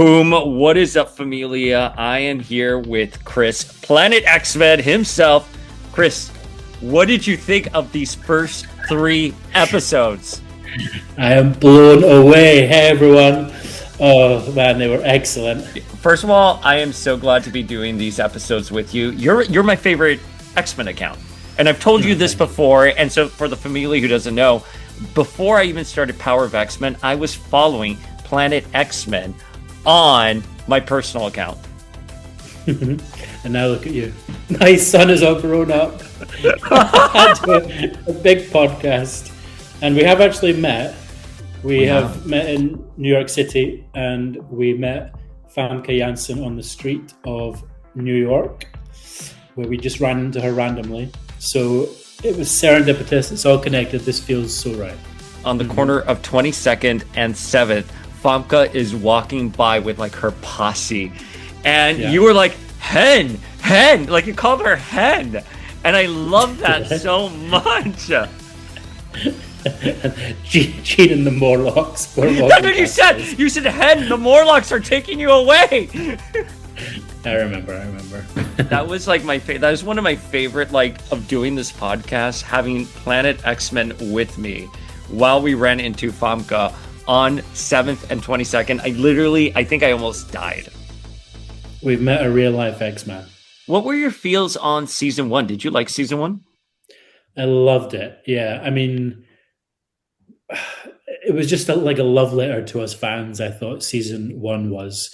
Boom, what is up, familia? I am here with Chris, Planet X-Men himself. Chris, what did you think of these first 3 episodes? I am blown away. Hey, everyone. Oh, man, they were excellent. First of all, I am so glad to be doing these episodes with you. You're my favorite X-Men account. And I've told you this before, and so for the familia who doesn't know, before I even started Power of X-Men, I was following Planet X-Men on my personal account. And now look at you. My son is all grown up. a big podcast. And we have actually met. We have met in New York City, and we met Famke Janssen on the street of New York, where we just ran into her randomly. So it was serendipitous. It's all connected. This feels so right. On the corner of 22nd and 7th, Famke is walking by with like her posse, and you were like, hen, like you called her hen, and I love that so much. Gene and the Morlocks were walking. That's what you said. You said, hen, the Morlocks are taking you away. I remember. That was like that is one of my favorite, like, of doing this podcast, having Planet X-Men with me while we ran into Famke on 7th and 22nd. I think I almost died. We've met a real life X-Man. What were your feels on season 1? Did you like season 1? I loved it. Yeah. I mean, it was just like a love letter to us fans. I thought season 1 was.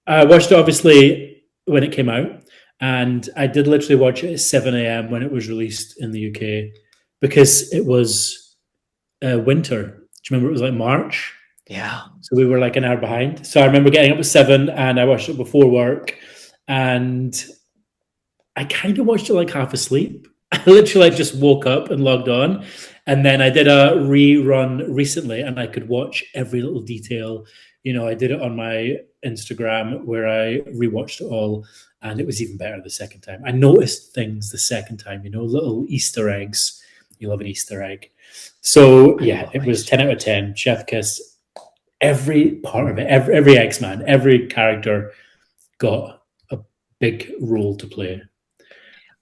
I watched it obviously when it came out, and I did literally watch it at 7 a.m. when it was released in the UK because it was winter. Do you remember it was like March? Yeah. So we were like an hour behind. So I remember getting up at 7 and I watched it before work, and I kind of watched it like half asleep. I literally just woke up and logged on. And then I did a rerun recently, and I could watch every little detail. You know, I did it on my Instagram where I rewatched it all, and it was even better the second time. I noticed things the second time, you know, little Easter eggs. You love an Easter egg. So, yeah, it was 10 out of 10. Chef Kiss. Every part of it, every X-Man, every character got a big role to play.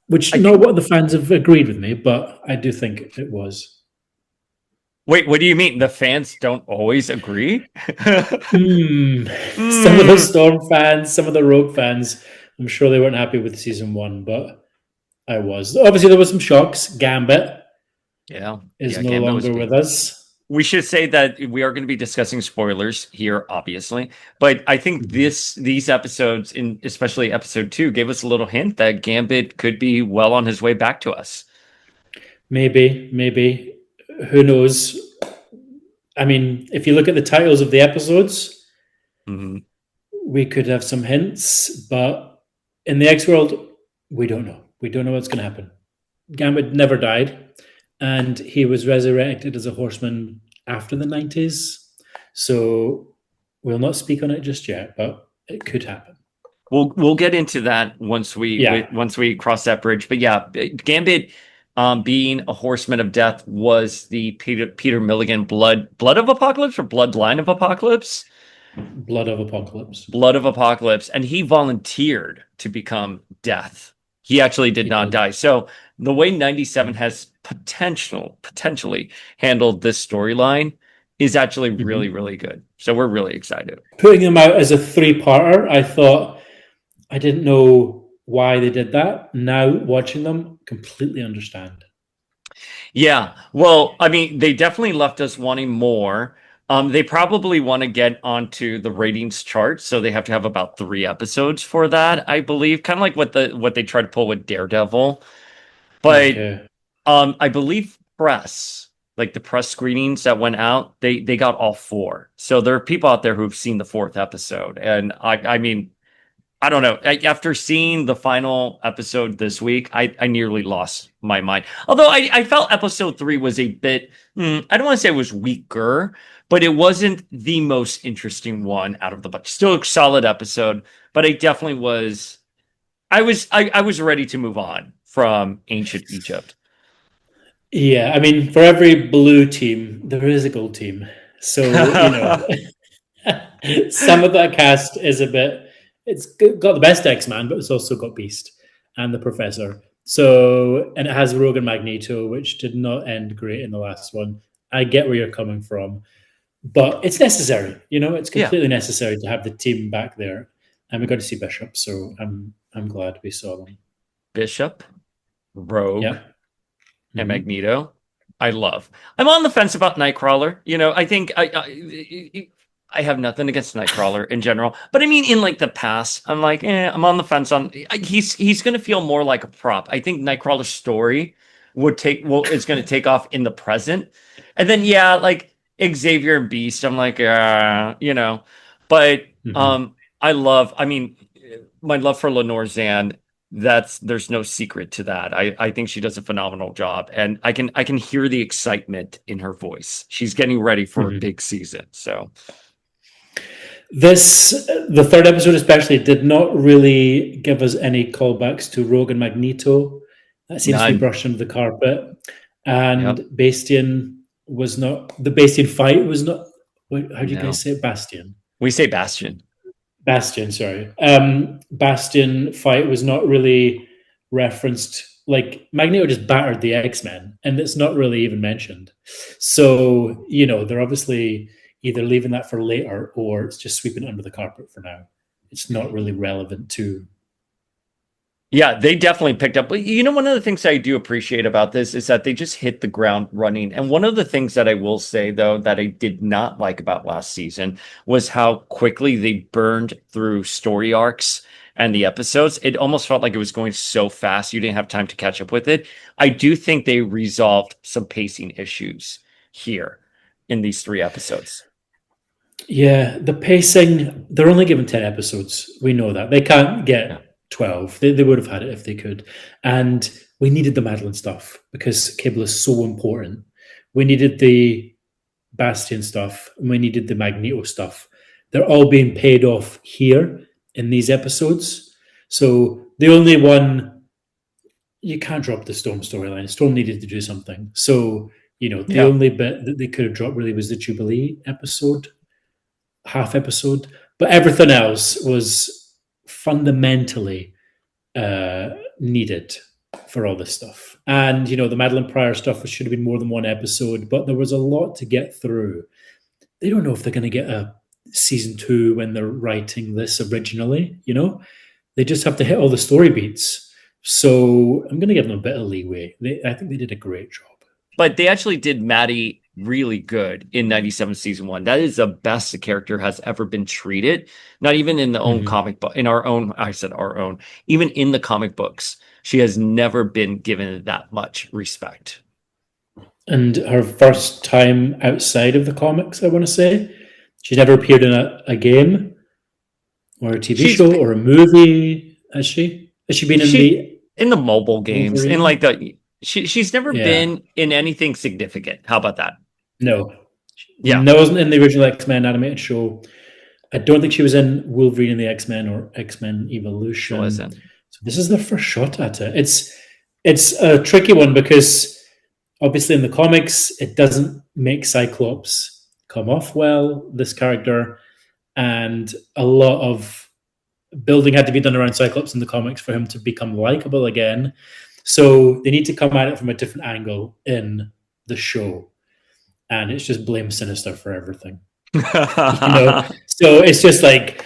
Which, not what the fans have agreed with me, but I do think it was. Wait, what do you mean? The fans don't always agree? Some of the Storm fans, some of the Rogue fans, I'm sure they weren't happy with season 1, but I was. Obviously, there were some shocks. Gambit is no Gambit longer with us. We should say that we are going to be discussing spoilers here, obviously. But I think these episodes, especially episode 2, gave us a little hint that Gambit could be well on his way back to us. Maybe. Who knows? I mean, if you look at the titles of the episodes, we could have some hints. But in the X world, we don't know. We don't know what's going to happen. Gambit never died. And he was resurrected as a horseman after the 90s. So we'll not speak on it just yet, but it could happen. We'll get into that once we cross that bridge. But yeah, Gambit being a horseman of death was the Peter Milligan blood of Apocalypse or bloodline of Apocalypse? Blood of Apocalypse. Blood of Apocalypse. And he volunteered to become Death. He actually did not die. So the way 97 has potentially handled this storyline is actually really, really good. So we're really excited. Putting them out as a 3-parter, I thought, I didn't know why they did that. Now watching them, completely understand. Yeah. Well, I mean, they definitely left us wanting more. They probably want to get onto the ratings chart, so they have to have about 3 episodes for that, I believe. Kind of like what they tried to pull with Daredevil. But I believe the press screenings that went out, they got all 4. So there are people out there who've seen the 4th episode. And I mean, I don't know. After seeing the final episode this week, I nearly lost my mind. Although I felt episode 3 was a bit, I don't want to say it was weaker, but it wasn't the most interesting one out of the bunch. Still a solid episode, but I definitely was, I was ready to move on from Ancient Egypt. Yeah, I mean, for every blue team, there is a gold team. So, you know, Some of that cast is a bit. It's got the best X-Man, but it's also got Beast and the Professor. So, and it has Rogue and Magneto, which did not end great in the last one. I get where you're coming from, but it's necessary. It's Yeah, completely necessary to have the team back there, and we got to see Bishop. So I'm glad we saw them. Bishop, Rogue, Yeah. and Mhm. Magneto. I love. I'm on the fence about Nightcrawler. I think I have nothing against Nightcrawler in general, but I mean, in like the past, I'm like, I'm on the fence on. He's going to feel more like a prop. I think Nightcrawler's story it's going to take off in the present, and then yeah, like Xavier and Beast. I'm like, but Mhm. I love. I mean, my love for Lenore Zan, there's no secret to that. I think she does a phenomenal job, and I can hear the excitement in her voice. She's getting ready for a Mhm. big season. So The third episode especially did not really give us any callbacks to Rogue and Magneto. That seems to be none. brushed under the carpet. And Yep. Bastian was not the Bastian fight was not. How do you guys No. say it? Bastian? We say Bastion. Bastion, sorry. Bastion fight was not really referenced. Like Magneto just battered the X-Men, and it's not really even mentioned. So they're obviously either leaving that for later or it's just sweeping it under the carpet for now. It's not really relevant to. Yeah, they definitely picked up. But one of the things I do appreciate about this is that they just hit the ground running. And one of the things that I will say, though, that I did not like about last season was how quickly they burned through story arcs and the episodes. It almost felt like it was going so fast, you didn't have time to catch up with it. I do think they resolved some pacing issues here in these 3 episodes. Yeah, the pacing, they're only given 10 episodes. We know that. They can't Yeah. get 12. They would have had it if they could. And we needed the Madeline stuff because Cable is so important. We needed the Bastion stuff and we needed the Magneto stuff. They're all being paid off here in these episodes. So the only one, you can't drop the Storm storyline. Storm needed to do something. So, the Yeah. only bit that they could have dropped really was the Jubilee episode, half episode, but everything else was fundamentally needed for all this stuff. And the Madeline Pryor stuff should have been more than one episode, but there was a lot to get through. They don't know if they're going to get a season 2 when they're writing this originally. They just have to hit all the story beats. So I'm going to give them a bit of leeway. I think they did a great job. But they actually did Maddie really good in 97 season 1. That is the best the character has ever been treated. Not even in the own Mhm. comic book, in our own, I said our own, even in the comic books, she has never been given that much respect. And her first time outside of the comics, I want to say. She's never appeared in a game or a TV She's show or a movie, has she? Has she been in she the in the mobile games, in Wolverine? like she's never Yeah. been in anything significant. How about that? No. Yeah, No, wasn't in the original X-Men animated show. I don't think she was in Wolverine and the X-Men or X-Men she Evolution. wasn't. So this is their first shot at it. It's a tricky one because obviously in the comics it doesn't make Cyclops come off well, this character, and a lot of building had to be done around Cyclops in the comics for him to become likable again. So they need to come at it from a different angle in the show. And it's just blame Sinister for everything. So it's just like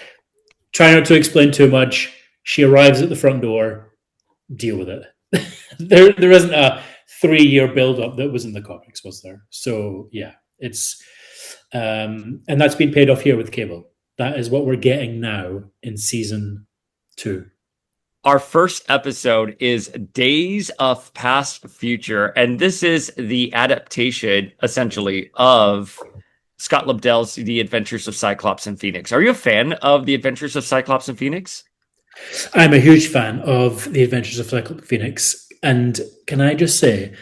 try not to explain too much. She arrives at the front door, deal with it. There isn't a 3-year build up that was in the comics, was there? So yeah, it's and that's been paid off here with Cable. That is what we're getting now in season 2. Our first episode is Days of Past Future, and this is the adaptation, essentially, of Scott Lobdell's The Adventures of Cyclops and Phoenix. Are you a fan of The Adventures of Cyclops and Phoenix? I'm a huge fan of The Adventures of Cyclops Phoenix. And can I just say,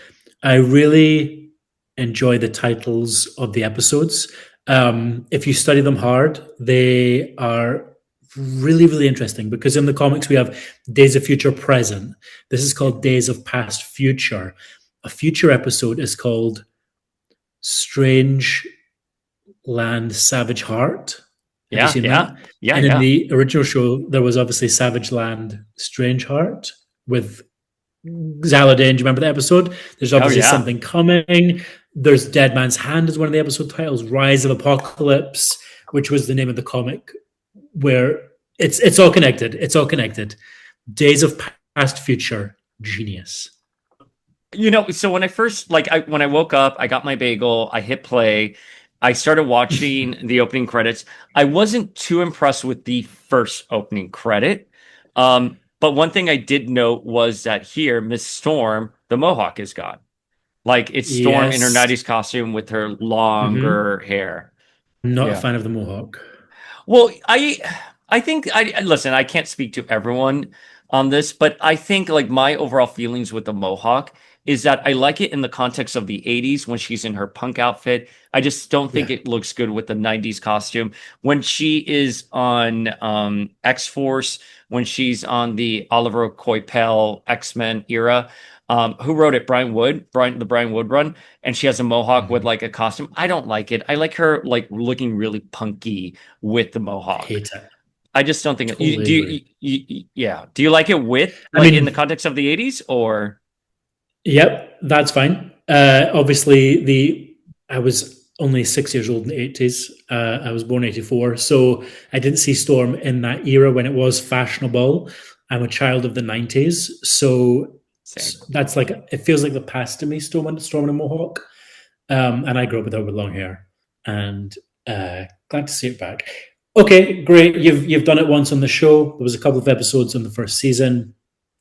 I really enjoy the titles of the episodes. If you study them hard, they are really, really interesting because in the comics we have Days of Future Present. This is called Days of Past Future. A future episode is called Strange Land Savage Heart. Have you Yeah, seen yeah, that? yeah, And in yeah. the original show, there was obviously Savage Land, Strange Heart with Zaladin. Do you remember the episode? There's Oh obviously yeah. something coming. There's Dead Man's Hand is one of the episode titles. Rise of Apocalypse, which was the name of the comic, where it's all connected. It's all connected. Days of Past Future, genius. So when I first when I woke up, I got my bagel, I hit play, I started watching the opening credits. I wasn't too impressed with the first opening credit. But one thing I did note was that here, Miss Storm, the Mohawk is gone. Like it's Storm in her Yes. 90s costume with her Mm-hmm. longer hair. I'm not a Yeah. fan of the Mohawk. Well, I think I listen, I can't speak to everyone on this, but I think like my overall feelings with the Mohawk is that I like it in the context of the 80s when she's in her punk outfit. I just don't think Yeah. it looks good with the 90s costume. When she is on X-Force, when she's on the Oliver Coipel X-Men era, who wrote it? The Brian Wood run, and she has a mohawk with Mm-hmm. like a costume. I don't like it. I like her like looking really punky with the mohawk. Hate it. I just don't think Totally agree. yeah. Do you like it with I like in the mean, context of the 80s or yep, that's fine. Obviously, the I was only 6 years old in the 80s. I was born 84, so I didn't see Storm in that era when it was fashionable. I'm a child of the 90s, so same? that's like it feels like the past to me. Storm and a Mohawk, and I grew up with her with long hair, and glad to see it back. Okay, great. You've done it once on the show. There was a couple of episodes in the first season.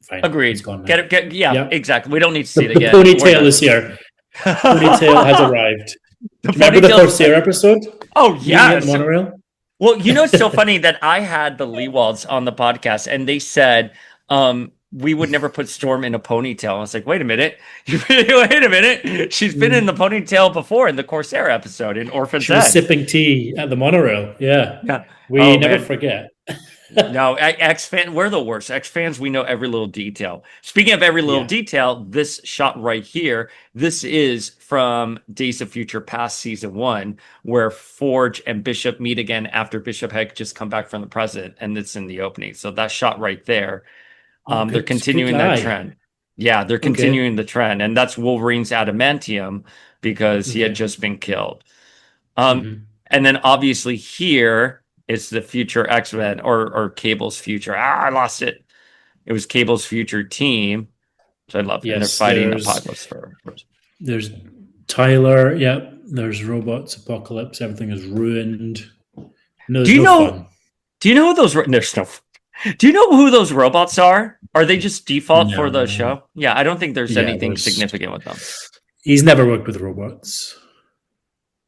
Fine, it's Agreed. gone now. Yeah, Yeah, exactly. We don't need to the, see it the again. We're ponytail done. is here. Ponytail has arrived. The Do you remember the ponytail's Corsair episode? Oh Meeting yeah. at the monorail? Well, it's so funny that I had the Leewalds on the podcast and they said we would never put Storm in a ponytail. I was like, wait a minute. Wait a minute. She's been in the ponytail before in the Corsair episode in Orphan's She was End. sipping tea at the monorail. Yeah. Yeah. We Oh never man. forget. No, X fan, we're the worst. X fans, we know every little detail. Speaking of every little Yeah. detail, this shot right here, this is from Days of Future Past season 1, where Forge and Bishop meet again after Bishop had just come back from the president, and it's in the opening. So that shot right there, Oh, they're good continuing that eye. trend. Yeah, they're Okay. continuing the trend, and that's Wolverine's adamantium because he had Okay. just been killed. Um, Mm-hmm. and then obviously here it's the future X-Men or Cable's future. I lost it. It was Cable's future team, which I love. And they're Yes, fighting Apocalypse for. there's Tyler. Yep. There's robots, apocalypse. Everything is ruined. No, Do there's you no know fun. do you know who those there's no do you know who those robots are? Are they just default for the No. show? Yeah, I don't think there's Yeah, anything significant with them. he's never worked with robots.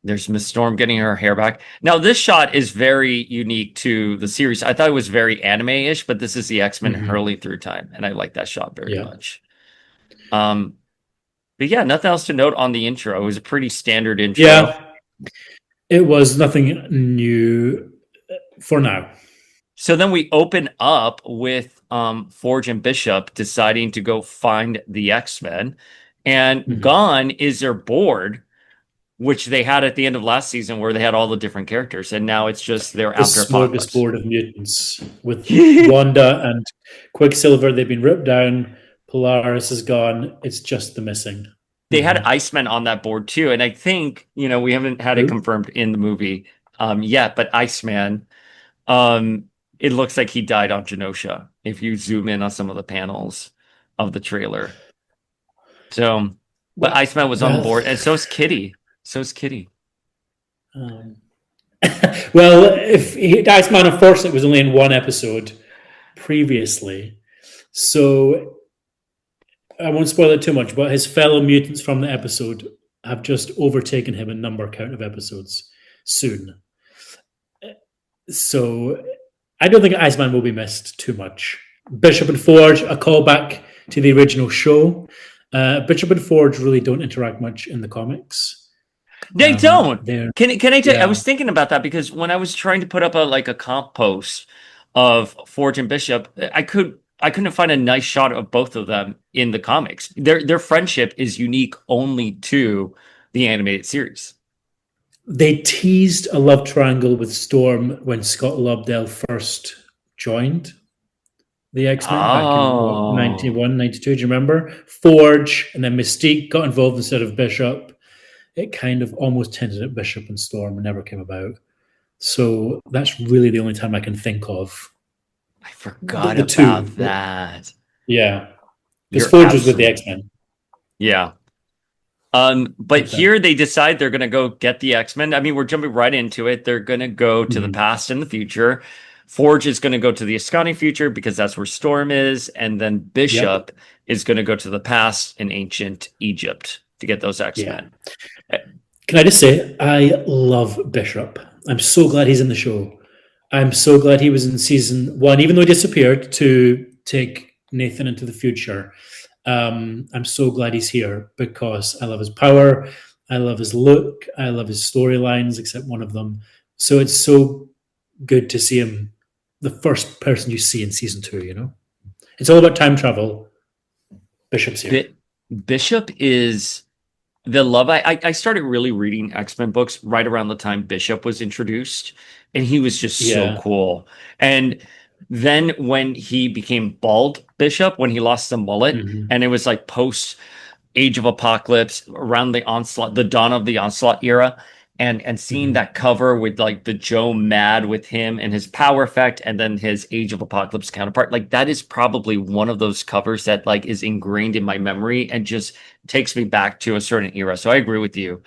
There's Miss Storm getting her hair back. Now, this shot is very unique to the series. I thought it was very anime-ish, but this is the X-Men Mm-hmm. hurling through time, and I like that shot very Yeah. much. But yeah, nothing else to note on the intro. It was a pretty standard intro. Yeah. It was nothing new for now. So then we open up with Forge and Bishop deciding to go find the X-Men, and Mhm. gone is their board, which they had at the end of last season where they had all the different characters, and now it's just their The after Apocalypse. smorgasbord of mutants with Wanda and Quicksilver. They've been ripped down. Polaris is gone. It's just the missing. They had Iceman on that board too, and I think we haven't had it Who? confirmed in the movie yet, but Iceman, it looks like he died on Genosha if you zoom in on some of the panels of the trailer. So, but Iceman was on board, and so is Kitty. So is Kitty. Well, if Iceman, unfortunately, was only in one episode previously, so I won't spoil it too much. But his fellow mutants from the episode have just overtaken him in number count of episodes soon. So I don't think Iceman will be missed too much. Bishop and Forge, a callback to the original show. Bishop and Forge really don't interact much in the comics. They don't. they're- Can I tell you, I Yeah. was thinking about that because when I was trying to put up a comp post of Forge and Bishop, I couldn't find a nice shot of both of them in the comics. Their friendship is unique only to the animated series. They teased a love triangle with Storm when Scott Lobdell first joined the X-Men back in what, Oh, 91, 92. Do you remember? Forge and then Mystique got involved instead of Bishop. It kind of almost hinted at Bishop and Storm and never came about. So that's really the only time I can think of I forgot the two. about that. Yeah, because You're Forge was with the absolutely, X-Men. yeah. But Okay. here they decide they're gonna go get the X-Men. I mean, we're jumping right into it. They're gonna go to the Mhm. past and the future. Forge is gonna go to the Ascani future because that's where Storm is, and then Yep. Bishop is gonna go to the past in ancient Egypt to get those Yeah. X-Men. Can I just say, I love Bishop. I'm so glad he's in the show. I'm so glad he was in season one, even though he disappeared to take Nathan into the future. I'm so glad he's here because I love his power. I love his look. I love his storylines, except one of them. So it's so good to see him, the first person you see in season two, you know? It's all about time travel. Bishop's here. Bi Bishop is the love. I started really reading X-Men books right around the time Bishop was introduced, and he was just so Yeah. cool. And then when he became bald Bishop, when he lost the mullet, Mhm. and it was like post Age of Apocalypse, around the onslaught, the dawn of the onslaught era, and seeing Mhm. that cover with like the Joe Mad with him and his power effect, and then his Age of Apocalypse counterpart, like that is probably one of those covers that like is ingrained in my memory and just takes me back to a certain era. So I agree with you,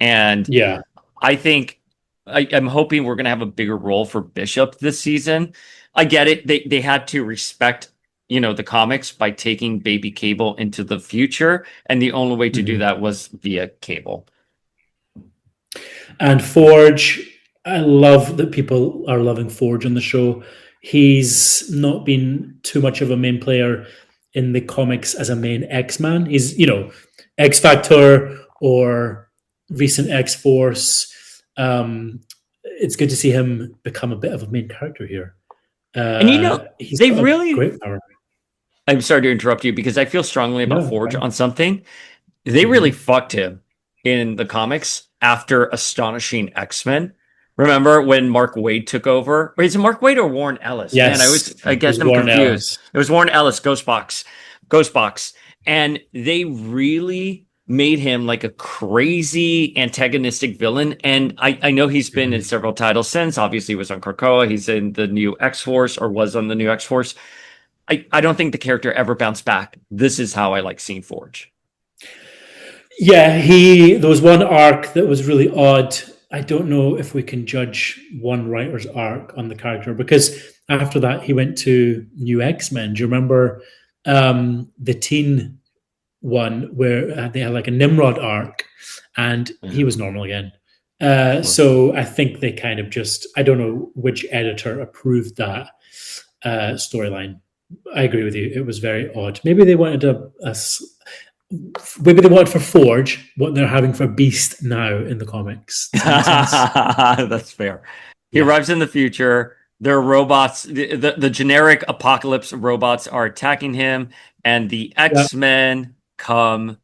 and Yeah. I think I'm hoping we're going to have a bigger role for Bishop this season. I get it. They had to respect, the comics by taking Baby Cable into the future, and the only way to do Mhm. that was via Cable. And Forge, I love that people are loving Forge on the show. He's not been too much of a main player in the comics as a main X Man. He's, X Factor or recent X Force. It's good to see him become a bit of a main character here. And He's they got a really, great power. I'm sorry to interrupt you because I feel strongly about Yeah. Forge on something. They really Mhm. fucked him in the comics after Astonishing X-Men. Remember when Mark Waid took over? Wait, is it Mark Waid or Warren Ellis? Man, Yes, I it get was them Warren confused. Ellis. It was Warren Ellis, Ghostbox. And they really made him like a crazy antagonistic villain. And I know he's been in Mhm. several titles since. Obviously, he was on Krakoa. He's in the new X-Force or was on the new X-Force. I don't think the character ever bounced back. This is how I like seeing Forge. Yeah, there was one arc that was really odd. I don't know if we can judge one writer's arc on the character because after that he went to New X-Men. Do you remember the teen one where they had like a Nimrod arc and he Yeah. was normal again? So I think they kind of just, I don't know which editor approved that storyline. I agree with you. It was very odd. Maybe they wanted maybe they wanted for Forge what they're having for Beast now in the comics. Does that make sense? That's fair. He Yeah. arrives in the future. There are robots. The generic apocalypse robots are attacking him, and the Yeah. X-Men come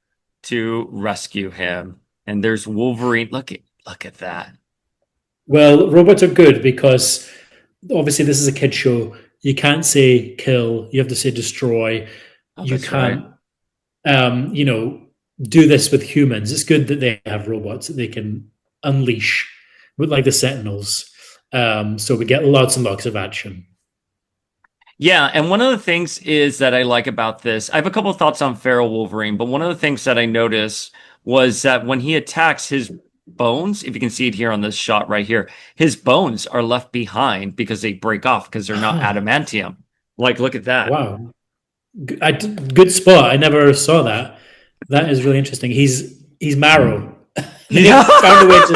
to rescue him. And there's Wolverine. Look at that. Well, robots are good because obviously this is a kid show. You can't say kill. You have to say destroy. Oh, You that's right. can't, um, you know, do this with humans. It's good that they have robots that they can unleash, with like the Sentinels. So we get lots and lots of action. Yeah, and one of the things is that I like about this, I have a couple of thoughts on Feral Wolverine, but one of the things that I noticed was that when he attacks his bones, if you can see it here on this shot right here, his bones are left behind because they break off because they're not Ah, adamantium. Like, look at that. wow. Good spot. I never saw that. That is really interesting. He's Marrow. Yeah. They've found a way to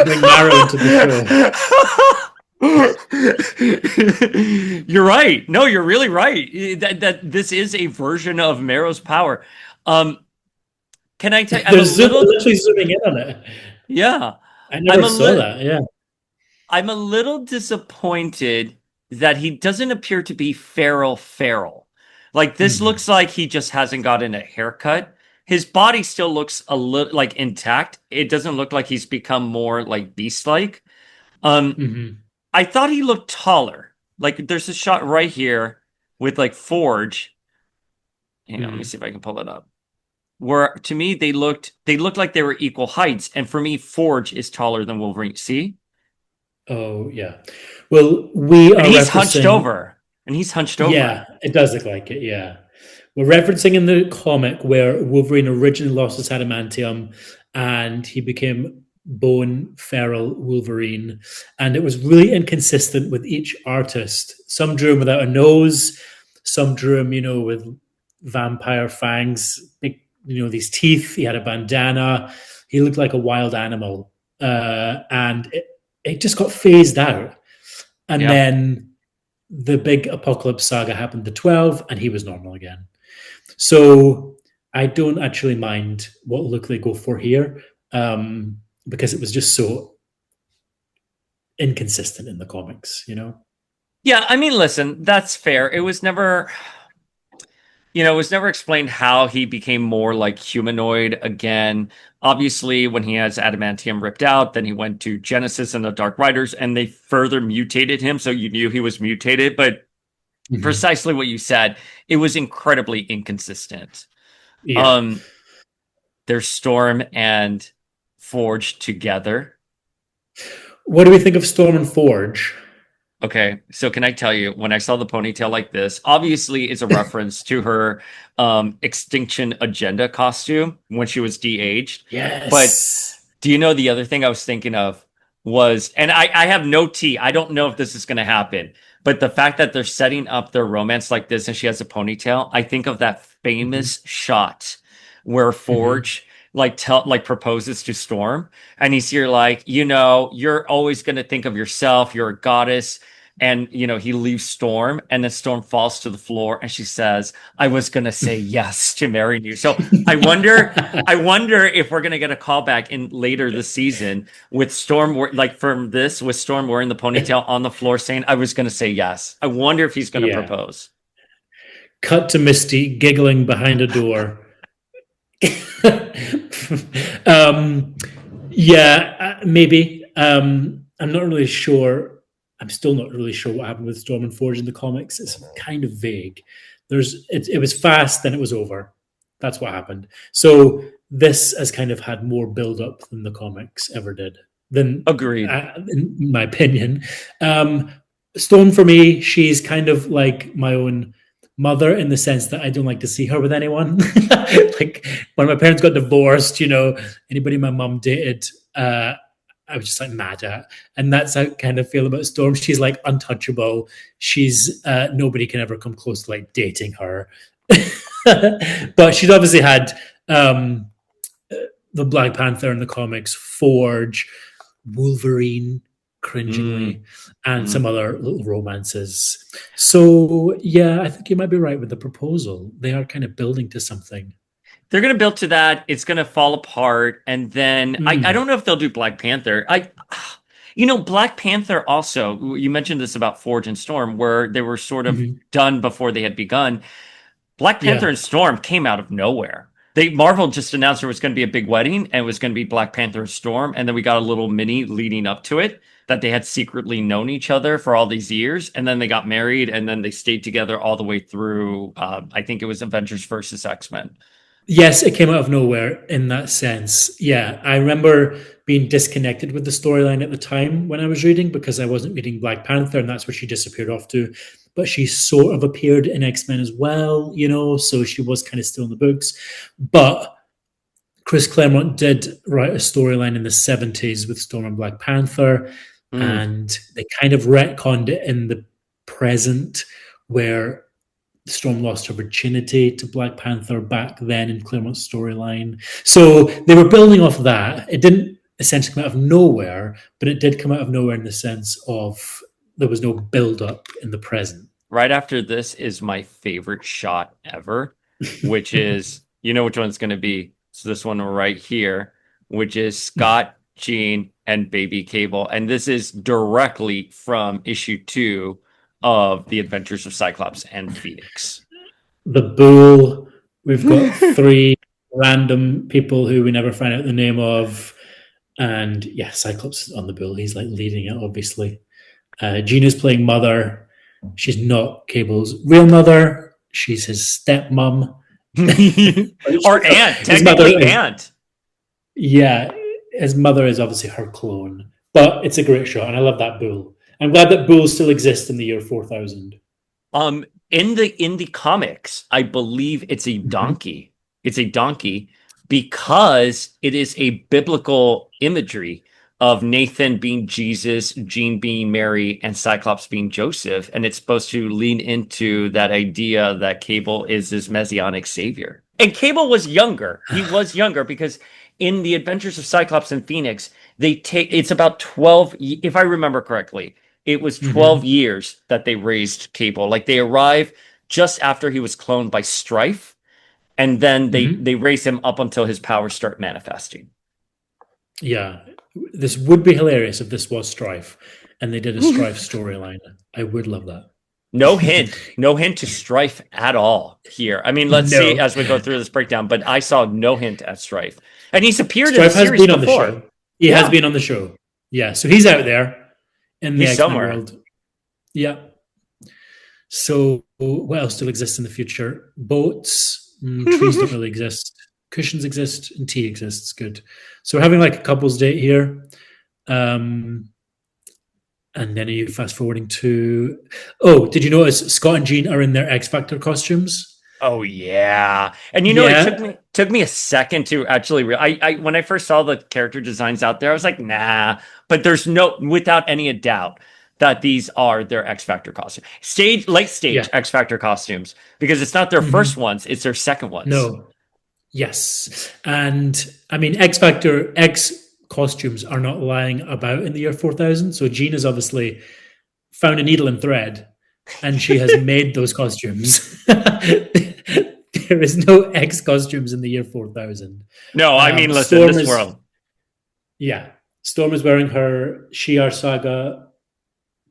bring Marrow into the show. You're right. No, you're really right. That this is a version of Marrow's power. Um, can I tell you, Literally zooming in on it. yeah. I I'm never a saw little that. Yeah. I'm a little disappointed that he doesn't appear to be feral. Like this Mhm. looks like he just hasn't gotten a haircut. his body still looks a little like intact. It doesn't look like he's become more like beast-like. Um, Hmm. I thought he looked taller. Like there's a shot right here with like Forge. Hang on, let me see if I can pull it up. Where to me they looked like they were equal heights, and for me, Forge is taller than Wolverine. See? Oh, yeah. Well, we And are he's hunched referencing. over. And he's hunched over. Yeah, it does look like it. Yeah. We're referencing in the comic where Wolverine originally lost his adamantium and he became bone feral Wolverine. And it was really inconsistent with each artist. Some drew him without a nose, some drew him, with vampire fangs, big, these teeth. He had a bandana. He looked like a wild animal. And it just got phased out. And Yeah. then the big apocalypse saga happened to 12 and he was normal again. So I don't actually mind what look they go for here, because it was just so inconsistent in the comics. Yeah, I mean, listen, that's fair. It was never explained how he became more like humanoid again. Obviously, when he has adamantium ripped out, then he went to Genesis and the Dark Riders, and they further mutated him, so you knew he was mutated. But Mhm. precisely what you said, it was incredibly inconsistent. Yeah. Um, there's Storm and Forge together. What do we think of Storm and Forge? Okay, so can I tell you, when I saw the ponytail like this, obviously it's a reference to her Extinction Agenda costume when she was de-aged. But Yes. do you know the other thing I was thinking of was, and I have no tea, I don't know if this is going to happen, but the fact that they're setting up their romance like this and she has a ponytail, I think of that Mhm. famous shot where Mhm. Forge like proposes to Storm, and he's here like, you're always going to think of yourself, you're a goddess. And he leaves Storm, and then Storm falls to the floor, and she says, "I was gonna say yes to marrying you." So I wonder if we're gonna get a callback in later this season with Storm, like from this, with Storm wearing the ponytail on the floor, saying, "I was gonna say yes." I wonder if he's gonna Yeah. propose. Cut to Misty giggling behind a door. um, yeah, maybe. I'm not really sure. I'm still not really sure what happened with Storm and Forge in the comics. It's kind of vague. It was fast, then it was over. That's what happened. So this has kind of had more build up than the comics ever did. Agreed. In my opinion. Um, Storm for me, she's kind of like my own mother in the sense that I don't like to see her with anyone. Like when my parents got divorced, anybody my mom dated, I was just like mad at. And that's how I kind of feel about Storm. She's like untouchable. She's nobody can ever come close to like dating her. But she's obviously had the Black Panther in the comics, Forge, Wolverine, cringingly, Mm, and some mm. other little romances. So yeah, I think you might be right with the proposal. They are kind of building to something. They're gonna build to that. It's gonna fall apart, and then I Mm. don't know if they'll do Black Panther. Black Panther also. You mentioned this about Forge and Storm, where they were sort of Hmm. done before they had begun. Black Panther Yeah. and Storm came out of nowhere. Marvel just announced there was going to be a big wedding and it was going to be Black Panther and Storm, and then we got a little mini leading up to it that they had secretly known each other for all these years, and then they got married, and then they stayed together all the way through. I think it was Avengers versus X-Men. Yes, it came out of nowhere in that sense. Yeah, I remember being disconnected with the storyline at the time when I was reading because I wasn't reading Black Panther, and that's where she disappeared off to. But she sort of appeared in X Men as well, so she was kind of still in the books. But Chris Claremont did write a storyline in the 70s with Storm and Black Panther, Mm. and they kind of retconned it in the present where Storm lost her virginity to Black Panther back then in Claremont's storyline. So they were building off that. It didn't essentially come out of nowhere, but it did come out of nowhere in the sense of there was no build up in the present. Right after this is my favorite shot ever, which is, which one's going to be? So this one right here, which is Scott, Jean, and Baby Cable. And this is directly from issue 2 of The Adventures of Cyclops and Phoenix. The Bull. We've got three random people who we never find out the name of. And yeah, Cyclops is on the bill. He's like leading it, obviously. Gina's playing Mother. She's not Cable's real mother. She's his stepmom. Or aunt, His mother technically is, aunt. yeah, his mother is obviously her clone. But it's a great shot, and I love that bull. I'm glad that bull still exists in the year 4000. In the comics, I believe it's a Mhm. donkey. It's a donkey because it is a biblical imagery of Nathan being Jesus, Jean being Mary, and Cyclops being Joseph, and it's supposed to lean into that idea that Cable is this messianic savior. And Cable was younger. He was younger because in the Adventures of Cyclops and Phoenix, they take it's about 12, if I remember correctly, it was 12 Mhm. years that they raised Cable. Like they arrive just after he was cloned by Strife, and then Mhm. they raise him up until his powers start manifesting. Yeah, this would be hilarious if this was Strife and they did a Strife storyline. I would love that. No hint to Strife at all here. I mean, let's see No, as we go through this breakdown, but I saw no hint at Strife. And he's appeared in the Strife has series been on the before. show. He has Yeah, been on the show. Yeah, so he's out there in the he's X Men somewhere. world. Yeah. So what else still exists in the future? Boats, trees don't really exist. Cushions exist, and tea exists. Good. So we're having like a couple's date here. Um, and then are you fast forwarding to? Oh, did you notice Scott and Jean are in their X Factor costumes? Oh yeah. And you know, it Yeah, took me a second to actually I when I first saw the character designs out there, I was like, nah. But there's no without any doubt that these are their X Factor costumes. Late yeah. stage X Factor costumes. Because it's not their first Mhm. ones, it's their second ones. No, yes. And I mean, X Factor, X costumes are not lying about in the year 4000. So Jean has obviously found a needle and thread and she has made those costumes. There is no X costumes in the year 4000. No, I mean listen, Storm this is, world. yeah, Storm is wearing her Shi'ar Saga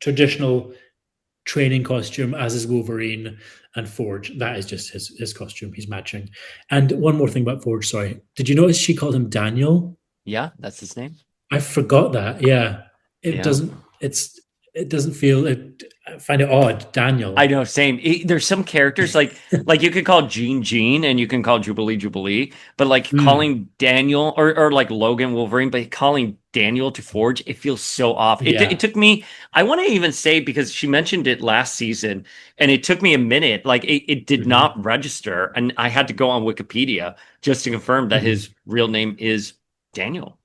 traditional training costume, as is Wolverine and Forge. That is just his costume. He's matching. And one more thing about Forge. Sorry, did you notice she called him Daniel? Yeah, that's his name. I forgot that. Yeah, it Yeah. doesn't. It doesn't feel. I find it odd. I Daniel. know, same. There's some characters like you could call Jean Jean and you can call Jubilee Jubilee, but like Mm, calling Daniel or like Logan Wolverine, but calling Daniel to Forge, it feels so off. yeah. It took me, I want to even say because she mentioned it last season, and it took me a minute. Like it did Hmm. not register, and I had to go on Wikipedia just to confirm that Hmm. his real name is Daniel.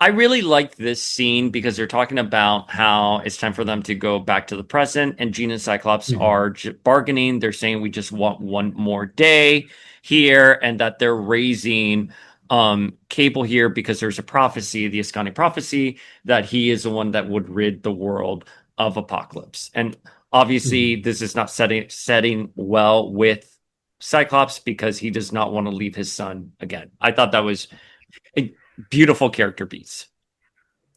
I really like this scene because they're talking about how it's time for them to go back to the present, and Jean and Cyclops Hmm. are bargaining. They're saying we just want one more day here, and that they're raising Cable here because there's a prophecy, the Ascani prophecy, that he is the one that would rid the world of Apocalypse. And obviously, Hmm. this is not setting well with Cyclops because he does not want to leave his son again. I thought that was a beautiful character piece.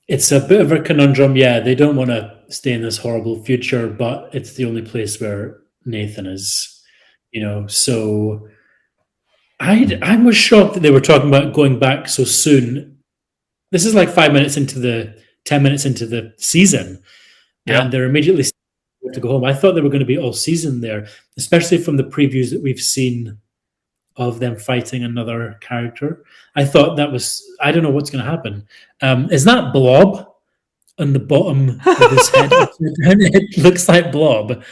It's a bit of a conundrum. Yeah, they don't want to stay in this horrible future, but it's the only place where Nathan is. So I was shocked that they were talking about going back so soon. This is like 5 minutes into the 10 minutes into the season, Yeah. and they're immediately to go home. I thought they were going to be all season there, especially from the previews that we've seen of them fighting another character. I thought that was I don't know what's going to happen. Is that Blob on the bottom with his head? It looks like Blob.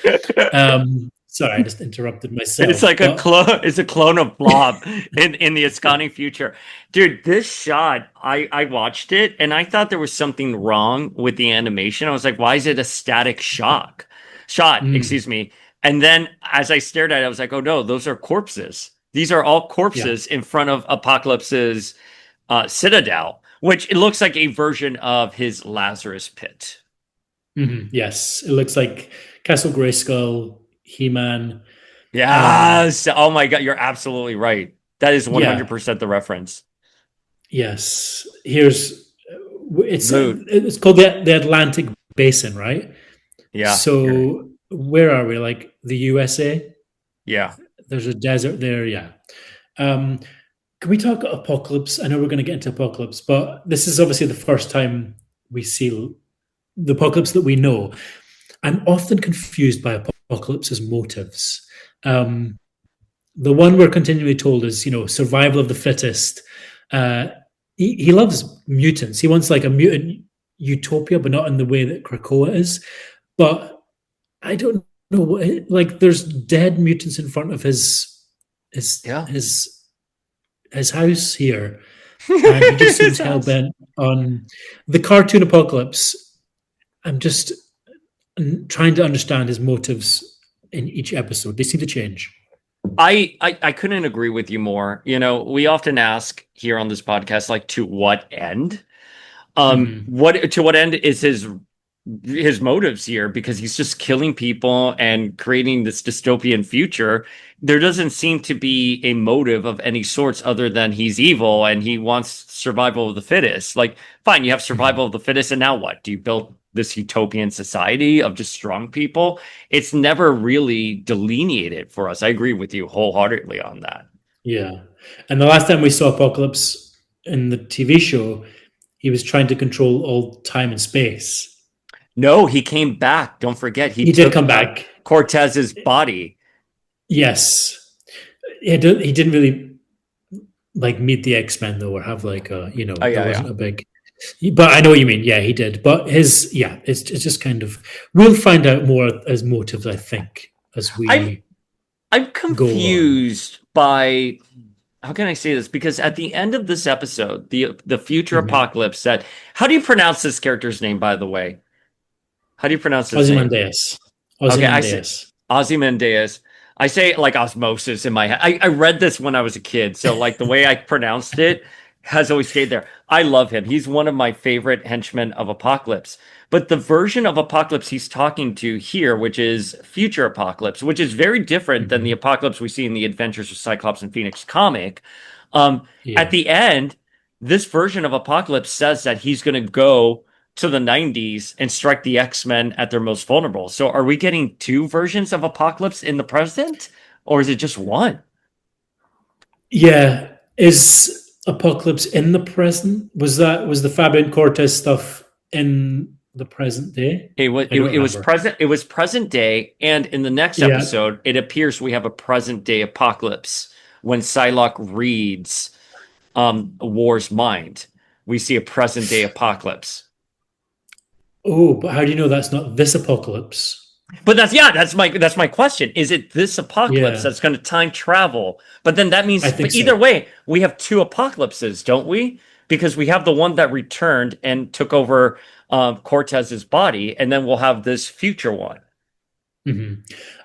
Sorry, I just interrupted It's myself, like a but clone. It's a clone of Blob in the Ascani future, dude. This shot, I watched it and I thought there was something wrong with the animation. I was like, why is it a static shot? mm, Excuse me. And then as I stared at it, I was like, oh no, those are corpses. These are all yeah. corpses in front of Apocalypse's citadel, which it looks like a version of his Lazarus pit. Yes, it looks like Castle Grayskull, He-Man. Um, Yes. Oh my God, you're absolutely right. That is yeah, 100% the reference. yes. Here's Dude. it's called the Atlantic Basin, right? Yeah. So where are we? Like the USA? Yeah. There's a desert there, yeah. Um, Can we talk Apocalypse? I know we're going to get into Apocalypse, but this is obviously the first time we see the Apocalypse that we know. I'm often confused by Apocalypse's motives. Um, the one we're continually told is, survival of the fittest. Uh, he loves mutants. He wants like a mutant utopia, but not in the way that Krakoa is. But I don't know what, like there's dead mutants in front of his Yeah. his his house here, and he just seems hell bent on the cartoon Apocalypse. I'm just trying to understand his motives in each episode. They seem to change. I couldn't agree with you more. We often ask here on this podcast, like, to what end? What to what end is his motives here? Because he's just killing people and creating this dystopian future. There doesn't seem to be a motive of any sorts other than he's evil and he wants survival of the fittest. Like, fine, you have survival of the fittest, and now what? Do you build this utopian society of just strong people? It's never really delineated for us. I agree with you wholeheartedly on that. Yeah, and the last time we saw Apocalypse in the TV show, he was trying to control all time and space. No, he came back. Don't forget, he did come back. Cortez's body. Yes, he didn't really like meet the X-Men though, or have like a there wasn't a big. But I know what you mean. Yeah, he did. But it's just kind of. We'll find out more as motives, I think, as we. I'm confused by. How can I say this? Because at the end of this episode, the future Apocalypse said, "How do you pronounce this character's name, by the way? How do you pronounce his name?" Ozymandias. Okay, I say Ozymandias. I say like osmosis in my head. I read this when I was a kid, so like the way I pronounced it has always stayed there. I love him. He's one of my favorite henchmen of Apocalypse. But the version of Apocalypse he's talking to here, which is future Apocalypse, which is very different than the Apocalypse we see in the Adventures of Cyclops and Phoenix comic. At the end, this version of Apocalypse says that he's going to go to the 90s and strike the X-Men at their most vulnerable. So are we getting two versions of Apocalypse in the present, or is it just one? Yeah. Is Apocalypse in the present? Was the Fabian Cortez stuff in the present day? It was present day, and in the next episode, it appears we have a present day Apocalypse when Psylocke reads War's mind. We see a present day Apocalypse. Oh, but how do you know that's not this Apocalypse? But that's my question. Is it this Apocalypse that's going to time travel? But then that means either way, we have two Apocalypses, don't we? Because we have the one that returned and took over Cortez's body, and then we'll have this future one. Mm-hmm.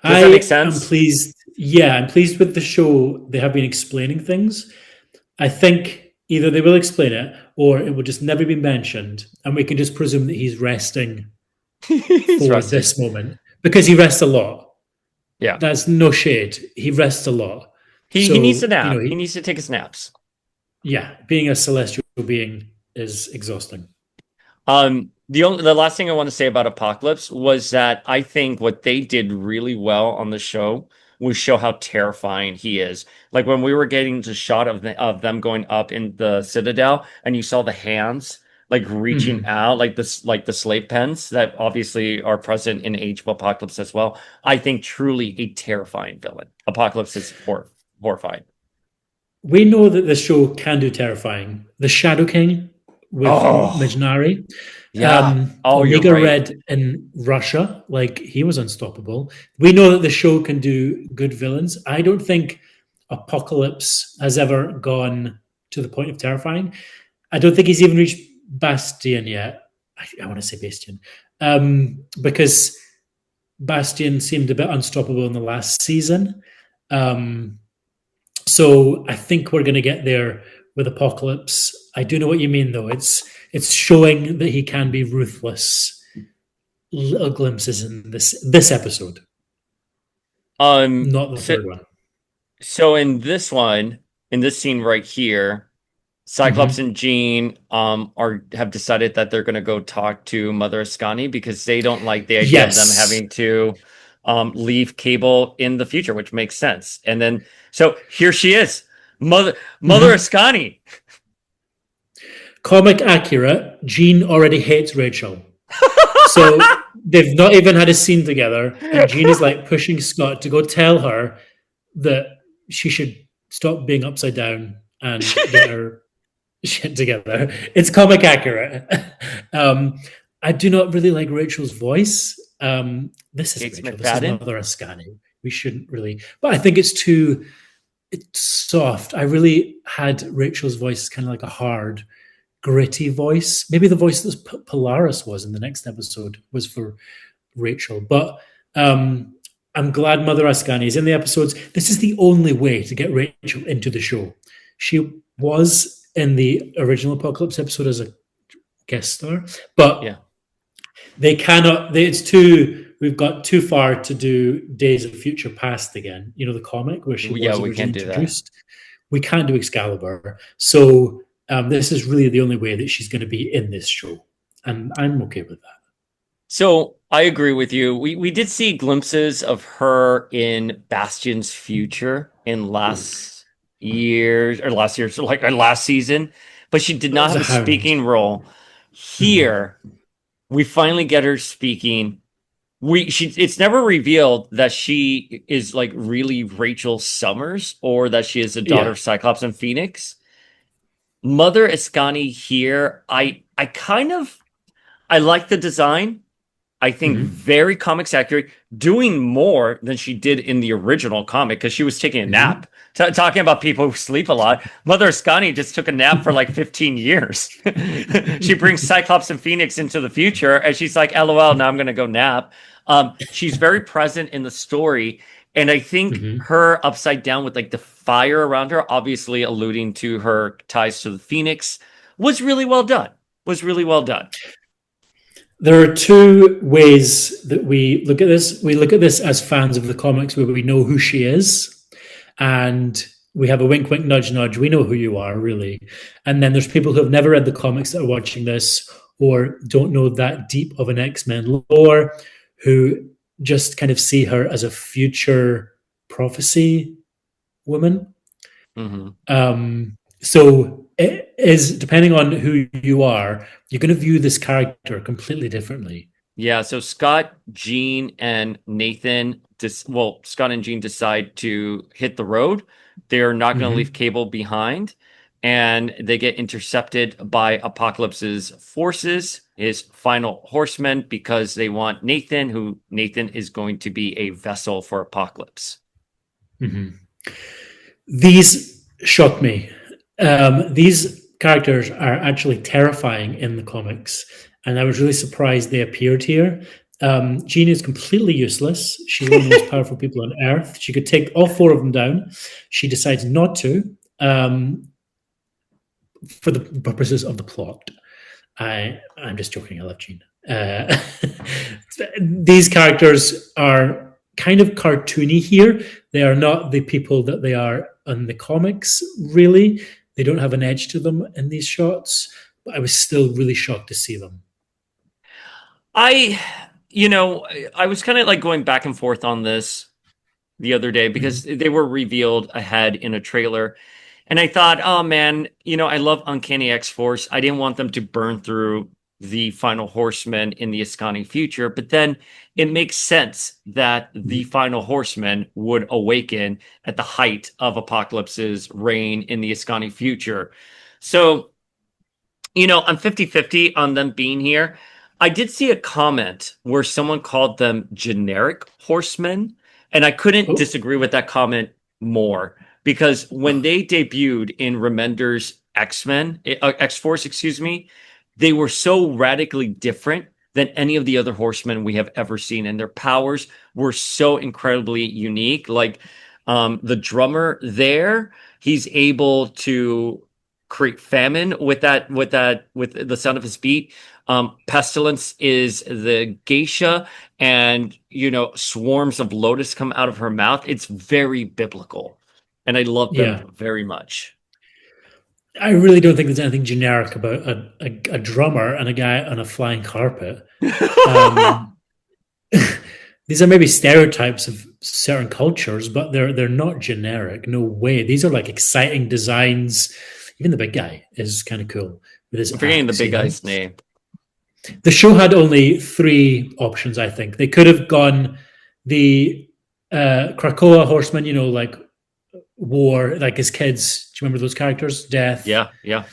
Does that make sense? I'm pleased. Yeah, I'm pleased with the show. They have been explaining things. I think either they will explain it or it will just never be mentioned, and we can just presume that he's resting this moment because he rests a lot. Yeah, that's no shade. He rests a lot. He needs to nap. He needs to take his naps. Yeah, being a celestial being is exhausting. The last thing I want to say about Apocalypse was that I think what they did really well on the show was show how terrifying he is. Like when we were getting the shot of them going up in the Citadel, and you saw the hands like reaching out, like the slave pens that obviously are present in Age of Apocalypse as well. I think truly a terrifying villain. Apocalypse is horrifying. We know that the show can do terrifying. The Shadow King with Mejnari. Yeah. Omega Red in Russia, like he was unstoppable. We know that the show can do good villains. I don't think Apocalypse has ever gone to the point of terrifying. I don't think he's even reached Bastion yet. I want to say Bastion. Because Bastion seemed a bit unstoppable in the last season. So I think we're going to get there with Apocalypse. I do know what you mean, though. It's showing that he can be ruthless. Little glimpses in this episode. Not the third one. So in this one, in this scene right here, Cyclops and Jean have decided that they're going to go talk to Mother Ascani because they don't like the idea of them having to leave Cable in the future, which makes sense. And then so here she is. Mother Ascani. Comic accurate, Jean already hates Rachel. So they've not even had a scene together, and Jean is like pushing Scott to go tell her that she should stop being upside down and get her shit together. It's comic accurate. I do not really like Rachel's voice. This is Gates Rachel. This is McFadden. Mother Ascani. We shouldn't really, but I think it's soft. I really had Rachel's voice kind of like a hard, gritty voice. Maybe the voice that Polaris was in the next episode was for Rachel. But I'm glad Mother Ascani is in the episodes. This is the only way to get Rachel into the show. She was in the original Apocalypse episode as a guest star, but Yeah. they cannot. It's too. We've got too far to do Days of Future Past again. You know, the comic where she was We can't originally do that. introduced. We can't do Excalibur, so this is really the only way that she's going to be in this show, and I'm okay with that. So I agree with you. We did see glimpses of her in Bastion's future in last season, but she did not As have a a hound. speaking role. Here, we finally get her speaking. It's never revealed that she is like really Rachel Summers or that she is a daughter Yeah. of Cyclops and Phoenix. Mother Ascani here, I like the design. I think Mhm. very comics accurate, doing more than she did in the original comic because she was taking a nap. Talking about people who sleep a lot. Mother Ascani just took a nap for like 15 years. She brings Cyclops and Phoenix into the future and she's like, LOL, now I'm going to go nap. She's very present in the story. And I think Mhm. her upside down with like the fire around her, obviously alluding to her ties to the Phoenix, was really well done. There are two ways that we look at this. We look at this as fans of the comics where we know who she is, and we have a wink, wink, nudge, nudge. We know who you are, really. And then there's people who have never read the comics that are watching this or don't know that deep of an X-Men lore, who just kind of see her as a future prophecy woman. Mhm. So it is, depending on who you are, you're going to view this character completely differently. Yeah, so Scott, Jean, and Nathan, Scott and Jean decide to hit the road. They're not going to Mhm. leave Cable behind, and they get intercepted by Apocalypse's forces, his final horsemen, because they want Nathan is going to be a vessel for Apocalypse. Mhm. These shock me. These characters are actually terrifying in the comics, and I was really surprised they appeared here. Jean is completely useless. She's one of the most powerful people on Earth. She could take all four of them down. She decides not to, for the purposes of the plot. I'm just joking. I love Jean. These characters are kind of cartoony here. They are not the people that they are in the comics, really. They don't have an edge to them in these shots, but I was still really shocked to see them. I was kind of like going back and forth on this the other day because they were revealed ahead in a trailer. And I thought, oh man, I love Uncanny X-Force. I didn't want them to burn through the final horseman in the Ascani future, but then it makes sense that the final horseman would awaken at the height of Apocalypse's reign in the Ascani future. So, I'm 50-50 on them being here. I did see a comment where someone called them generic horsemen, and I couldn't disagree with that comment more. Because when they debuted in Remender's X-Force, excuse me, they were so radically different than any of the other horsemen we have ever seen. And their powers were so incredibly unique. Like the drummer there, he's able to create famine with the sound of his beat. Pestilence is the geisha, and swarms of lotus come out of her mouth. It's very biblical. And I love them very much. I really don't think there's anything generic about a drummer and a guy on a flying carpet. These are maybe stereotypes of certain cultures, but they're not generic. No way. These are like exciting designs. Even the big guy is kind of cool with his I'm forgetting the axe. big guy's name. The show had only three options. I think they could have gone the Krakoa Horseman. Like war, like his kids. Do you remember those characters? Death. Yeah, yeah.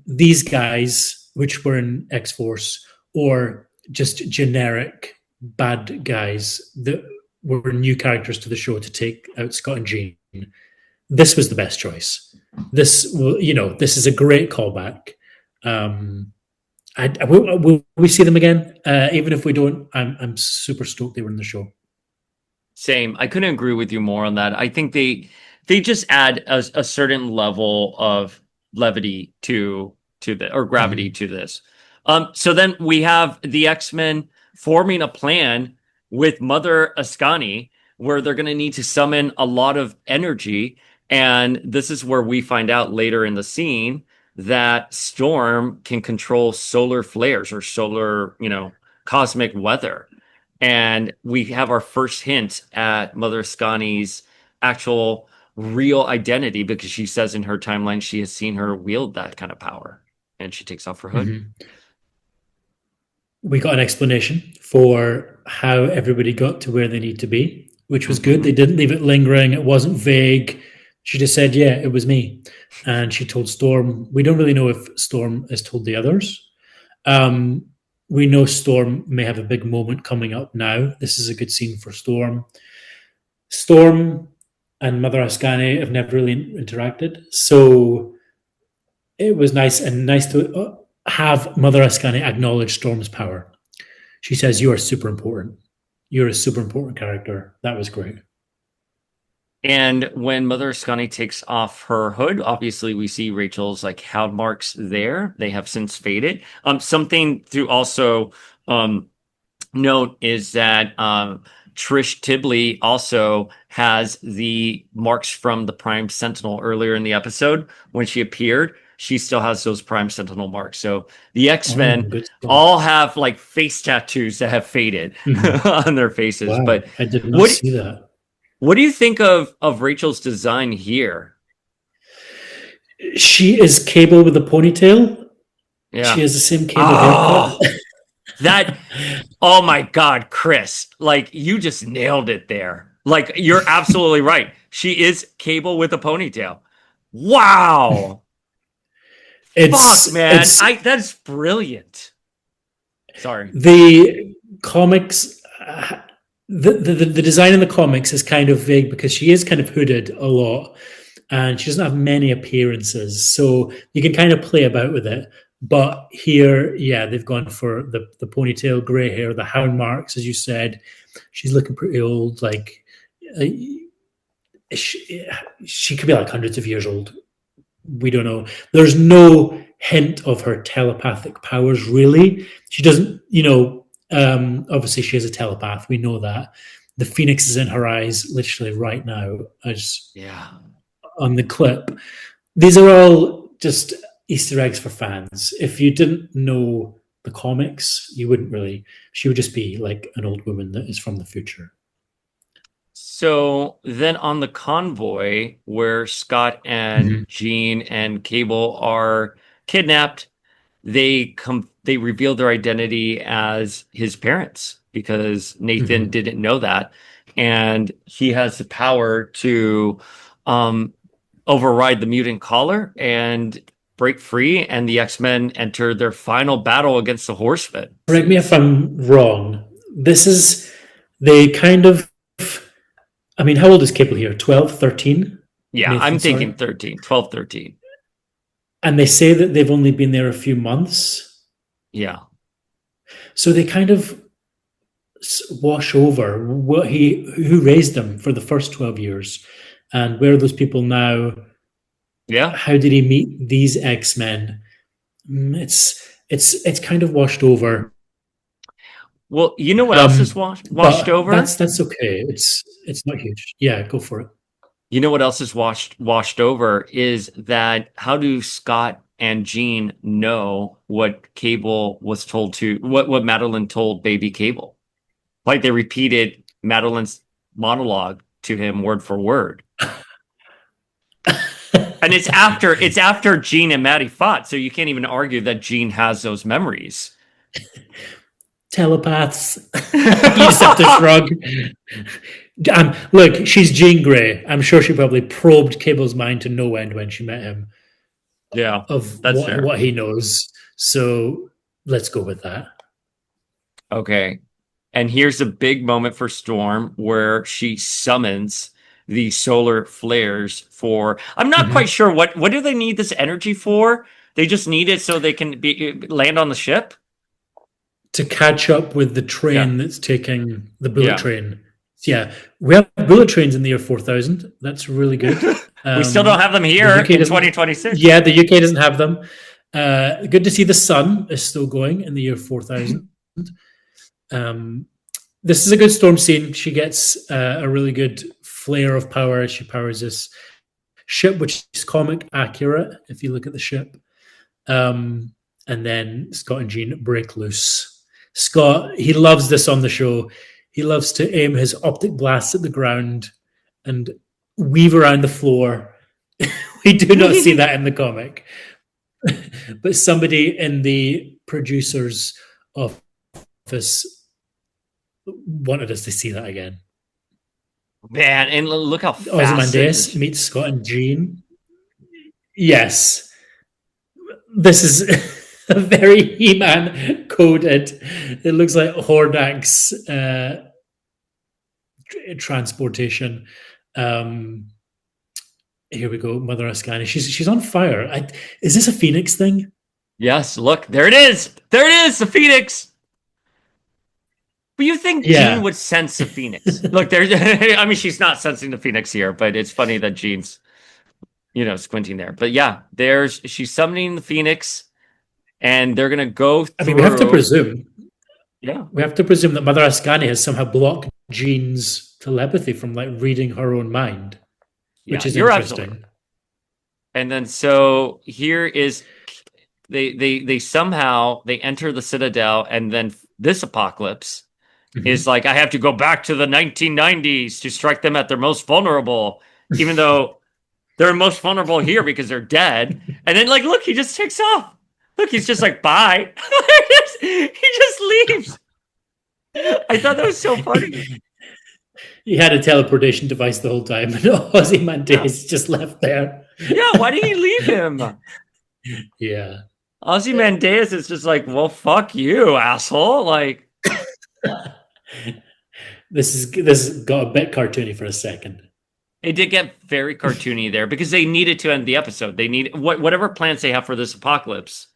These guys, which were in X Force, or just generic bad guys that were new characters to the show to take out Scott and Jean. This was the best choice. This is a great callback. Will we see them again? Even if we don't, I'm super stoked they were in the show. Same. I couldn't agree with you more on that. I think they just add a certain level of levity to the or gravity to this. So then we have the X-Men forming a plan with Mother Ascani, where they're going to need to summon a lot of energy. And this is where we find out later in the scene that Storm can control solar flares or solar, cosmic weather. And we have our first hint at Mother Ascani's actual real identity because she says in her timeline she has seen her wield that kind of power. And she takes off her hood. Mm-hmm. We got an explanation for how everybody got to where they need to be, which was good. They didn't leave it lingering. It wasn't vague. She just said, yeah, it was me. And she told Storm. We don't really know if Storm has told the others. We know Storm may have a big moment coming up now. This is a good scene for Storm. Storm and Mother Ascani have never really interacted. So it was nice to have Mother Ascani acknowledge Storm's power. She says, you are super important. You're a super important character. That was great. And when Mother Ascani takes off her hood, obviously we see Rachel's like hound marks there. They have since faded. Something to also note is that Trish Tibley also has the marks from the Prime Sentinel earlier in the episode. When she appeared, she still has those Prime Sentinel marks. So the X-Men all have like face tattoos that have faded on their faces. Wow, but I did not see that. What do you think of Rachel's design here? She is Cable with a ponytail. Yeah. She has the same Cable haircut. Oh my God, Chris, like you just nailed it there. Like you're absolutely right. She is Cable with a ponytail. Wow. Fuck, man. That's brilliant. Sorry. The comics... The design in the comics is kind of vague because she is kind of hooded a lot and she doesn't have many appearances. So you can kind of play about with it. But here, yeah, they've gone for the ponytail, grey hair, the hound marks, as you said. She's looking pretty old. Like she could be like hundreds of years old. We don't know. There's no hint of her telepathic powers, really. She doesn't, obviously she is a telepath. We know that. The Phoenix is in her eyes literally right now, as on the clip. These are all just Easter eggs for fans. If you didn't know the comics, you wouldn't really. She would just be like an old woman that is from the future. So then on the convoy where Scott and Jean and Cable are kidnapped, they reveal their identity as his parents because Nathan didn't know that. And he has the power to override the mutant collar and break free. And the X-Men enter their final battle against the Horsemen. Correct me if I'm wrong. They kind of... I mean, how old is Cable here? 12, 13? Yeah, Nathan, I'm thinking 13, 12, 13. And they say that they've only been there a few months. Yeah. So they kind of wash over who raised them for the first 12 years and where are those people now? Yeah. How did he meet these X-Men? It's kind of washed over. Well, you know what else is washed over? That's okay. It's not huge. Yeah, go for it. You know what else is washed over is that how do Scott and Jean know what Cable was told to what Madeline told baby Cable? Like they repeated Madeline's monologue to him word for word. And it's after Jean and Maddie fought, so you can't even argue that Jean has those memories. Telepaths. You just have to shrug. Look, she's Jean Grey. I'm sure she probably probed Cable's mind to no end when she met him Yeah, of that's fair. what he knows. So let's go with that. Okay. And here's a big moment for Storm where she summons the solar flares for. I'm not quite Mhm. sure what do they need this energy for? They just need it so they can land on the ship? To catch up with the Yeah. train that's taking the bullet Yeah. train. Yeah, we have bullet trains in the year 4000. That's really good. We still don't have them The here UK in doesn't. 2026. Yeah, the UK doesn't have them. Good to see the sun is still going in the year 4000. Um, this is a good Storm scene. She gets a really good flare of power as she powers this ship, which is comic accurate if you look at the ship. And then Scott and Jean break loose. Scott, he loves this on the show. He loves to aim his optic blasts at the ground and weave around the floor. We do not see that in the comic. But somebody in the producer's office wanted us to see that again. Man, and look how fast Ozymandias meets Scott and Jean. Yes. This is a very He-Man coded. It looks like Hordak's transportation. Here we go, Mother Ascani. She's on fire. Is this a Phoenix thing? Yes, look, there it is. There it is, the Phoenix. But you think Yeah. Jean would sense the Phoenix? Look, there's. I mean, she's not sensing the Phoenix here, but it's funny that Jean's, squinting there. But yeah, she's summoning the Phoenix, and they're gonna go through. I mean, we have to presume. Yeah, We have to presume that Mother Ascani has somehow blocked Jean's telepathy from like reading her own mind, which is you're interesting. absolutely. And then so here is they somehow they enter the Citadel, and then this apocalypse is like, I have to go back to the 1990s to strike them at their most vulnerable, even though they're most vulnerable here because they're dead. And then like, look, he just takes off. Look, he's just like, bye. He just leaves. I thought that was so funny. He had a teleportation device the whole time, and Ozymandias just left there. Yeah, why did he leave him? Yeah. Ozymandias is just like, well, fuck you, asshole. Like, this got a bit cartoony for a second. it did get very cartoony there because they needed to end the episode. They need whatever plans they have for this apocalypse.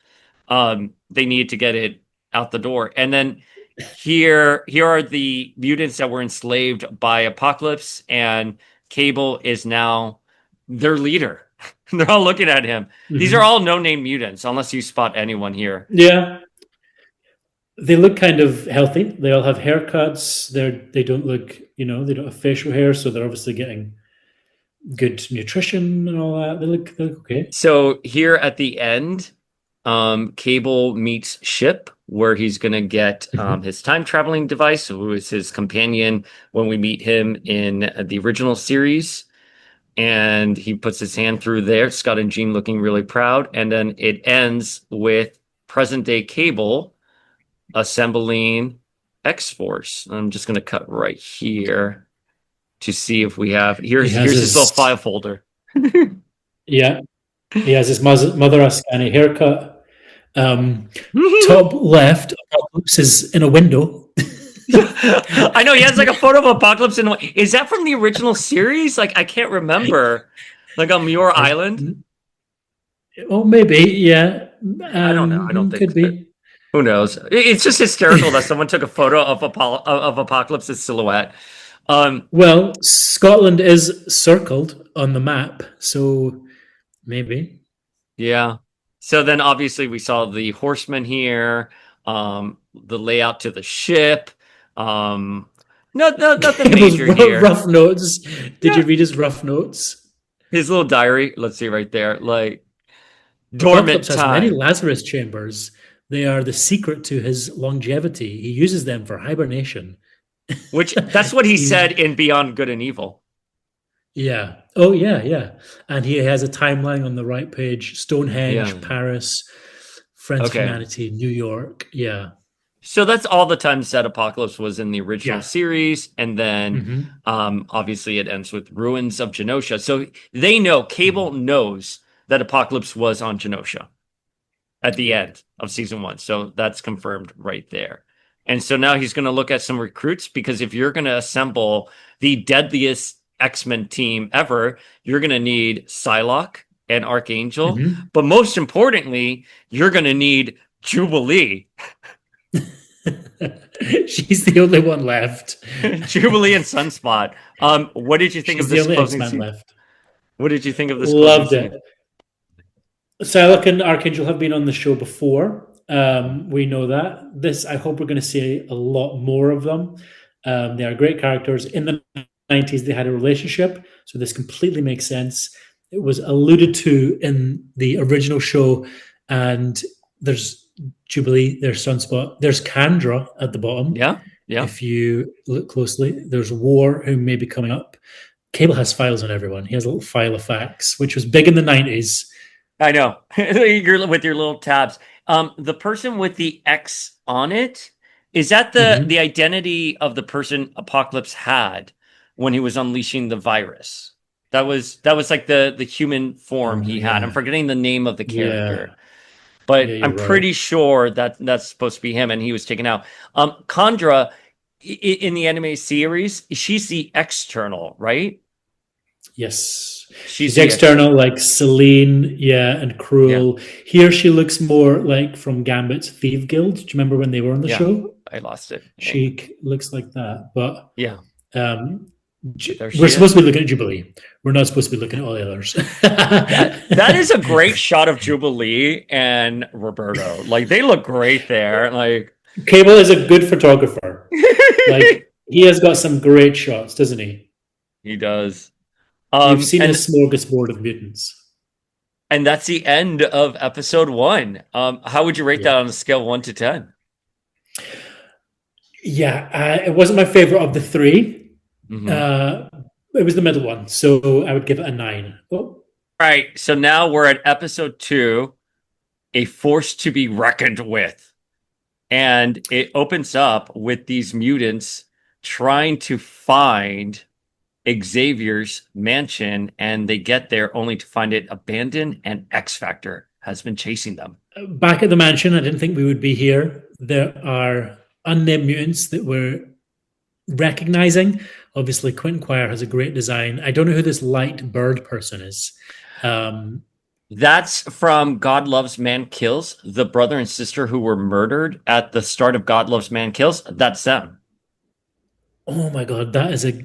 They needed to get it out the door. And then here are the mutants that were enslaved by Apocalypse, and Cable is now their leader. They're all looking at him. Mm-hmm. These are all no-name mutants, unless you spot anyone here. Yeah. They look kind of healthy. They all have haircuts. They don't look, they don't have facial hair, so they're obviously getting good nutrition and all that. They look okay. So here at the end, Cable meets Ship, where he's going to get his time traveling device, who is his companion when we meet him in the original series. And he puts his hand through there, Scott and Jean looking really proud. And then it ends with present day Cable assembling X-Force. I'm just going to cut right here to see if we have. Here's his little file folder. Yeah. He has his Mother Ascani haircut. Top left, Apocalypse is in a window. I know he has like a photo of Apocalypse in. Is that from the original series? Like, I can't remember. Like on Muir Island. Oh, maybe, yeah. I don't know. I don't think could be. Who knows? It's just hysterical that someone took a photo of Apocalypse's silhouette. Well, Scotland is circled on the map, so maybe. Yeah. So then, obviously, we saw the horsemen here. The layout to the ship. Nothing major here. Rough notes. Did you read his rough notes? His little diary. Let's see right there. Like dormant time. Has many Lazarus chambers. They are the secret to his longevity. He uses them for hibernation. Which that's what he He's said in Beyond Good and Evil. Yeah. Oh, yeah, yeah. And he has a timeline on the right page: Yeah. Stonehenge, Paris, Friends of Okay. Humanity, New York. Yeah. So that's all the times that Apocalypse was in the original Yeah. series, and then Hmm. obviously it ends with Ruins of Genosha. So they know, Cable knows that Apocalypse was on Genosha at the Yeah. end of season one. So that's confirmed right there. And so now he's going to look at some recruits, because if you're going to assemble the deadliest X-Men team ever, you're going to need Psylocke and Archangel. Hmm. But most importantly, you're going to need Jubilee. She's the only one left. Jubilee and Sunspot. What did you think of She's the this only closing X-Man scene? left. What did you think of this closing Loved scene? it. Psylocke and Archangel have been on the show before. We know that. This, I hope we're going to see a lot more of them. They are great characters. In the 90s, they had a relationship, so this completely makes sense. It was alluded to in the original show, and there's Jubilee, there's Sunspot, there's Kandra at the bottom. Yeah, yeah. If you look closely, there's War, who may be coming up. Cable has files on everyone. He has a little file of facts, which was big in the 90s. I know. You're with your little tabs. The person with the X on it, is that the Mhm. identity of the person Apocalypse had when he was unleashing the virus? That was like the human form Oh, he had. I'm yeah. forgetting the name of the Yeah. character, Yeah, but you're I'm right. pretty sure that that's supposed to be him, and he was taken out. Kandra in the anime series, she's the external, right? Yes. She's She's the external. external, like Celine, yeah, and Yeah, Cruel. Here she looks more like from Gambit's Thief Guild. Do you remember when they were on the yeah. show? I lost it. Hang on. She looks like that. But Yeah, um, but there we're she supposed is. to be looking at Jubilee. We're not supposed to be looking at all the others. That is a great shot of Jubilee and Roberto. Like they look great there. Like Cable is a good photographer. Like he has got some great shots, doesn't he? he does. We've seen And his smorgasbord of mutants. that's the end of episode one. How would you rate Yeah. that on a scale of 1 to 10? Yeah, it wasn't my favorite of the three. Mm-hmm. Uh, it was the middle one, so I would give it a 9. Oh, All right, so now we're at episode two, a force to be reckoned with. And it opens up with these mutants trying to find Xavier's mansion, and they get there only to find it abandoned, and X Factor has been chasing them. back at the mansion, I didn't think we would be here. There are unnamed mutants that we're recognizing. Obviously, Quentin Quire has a great design. I don't know who this light bird person is. That's from God Loves Man Kills, the brother and sister who were murdered at the start of God Loves Man Kills. That's them. Oh my god, that is a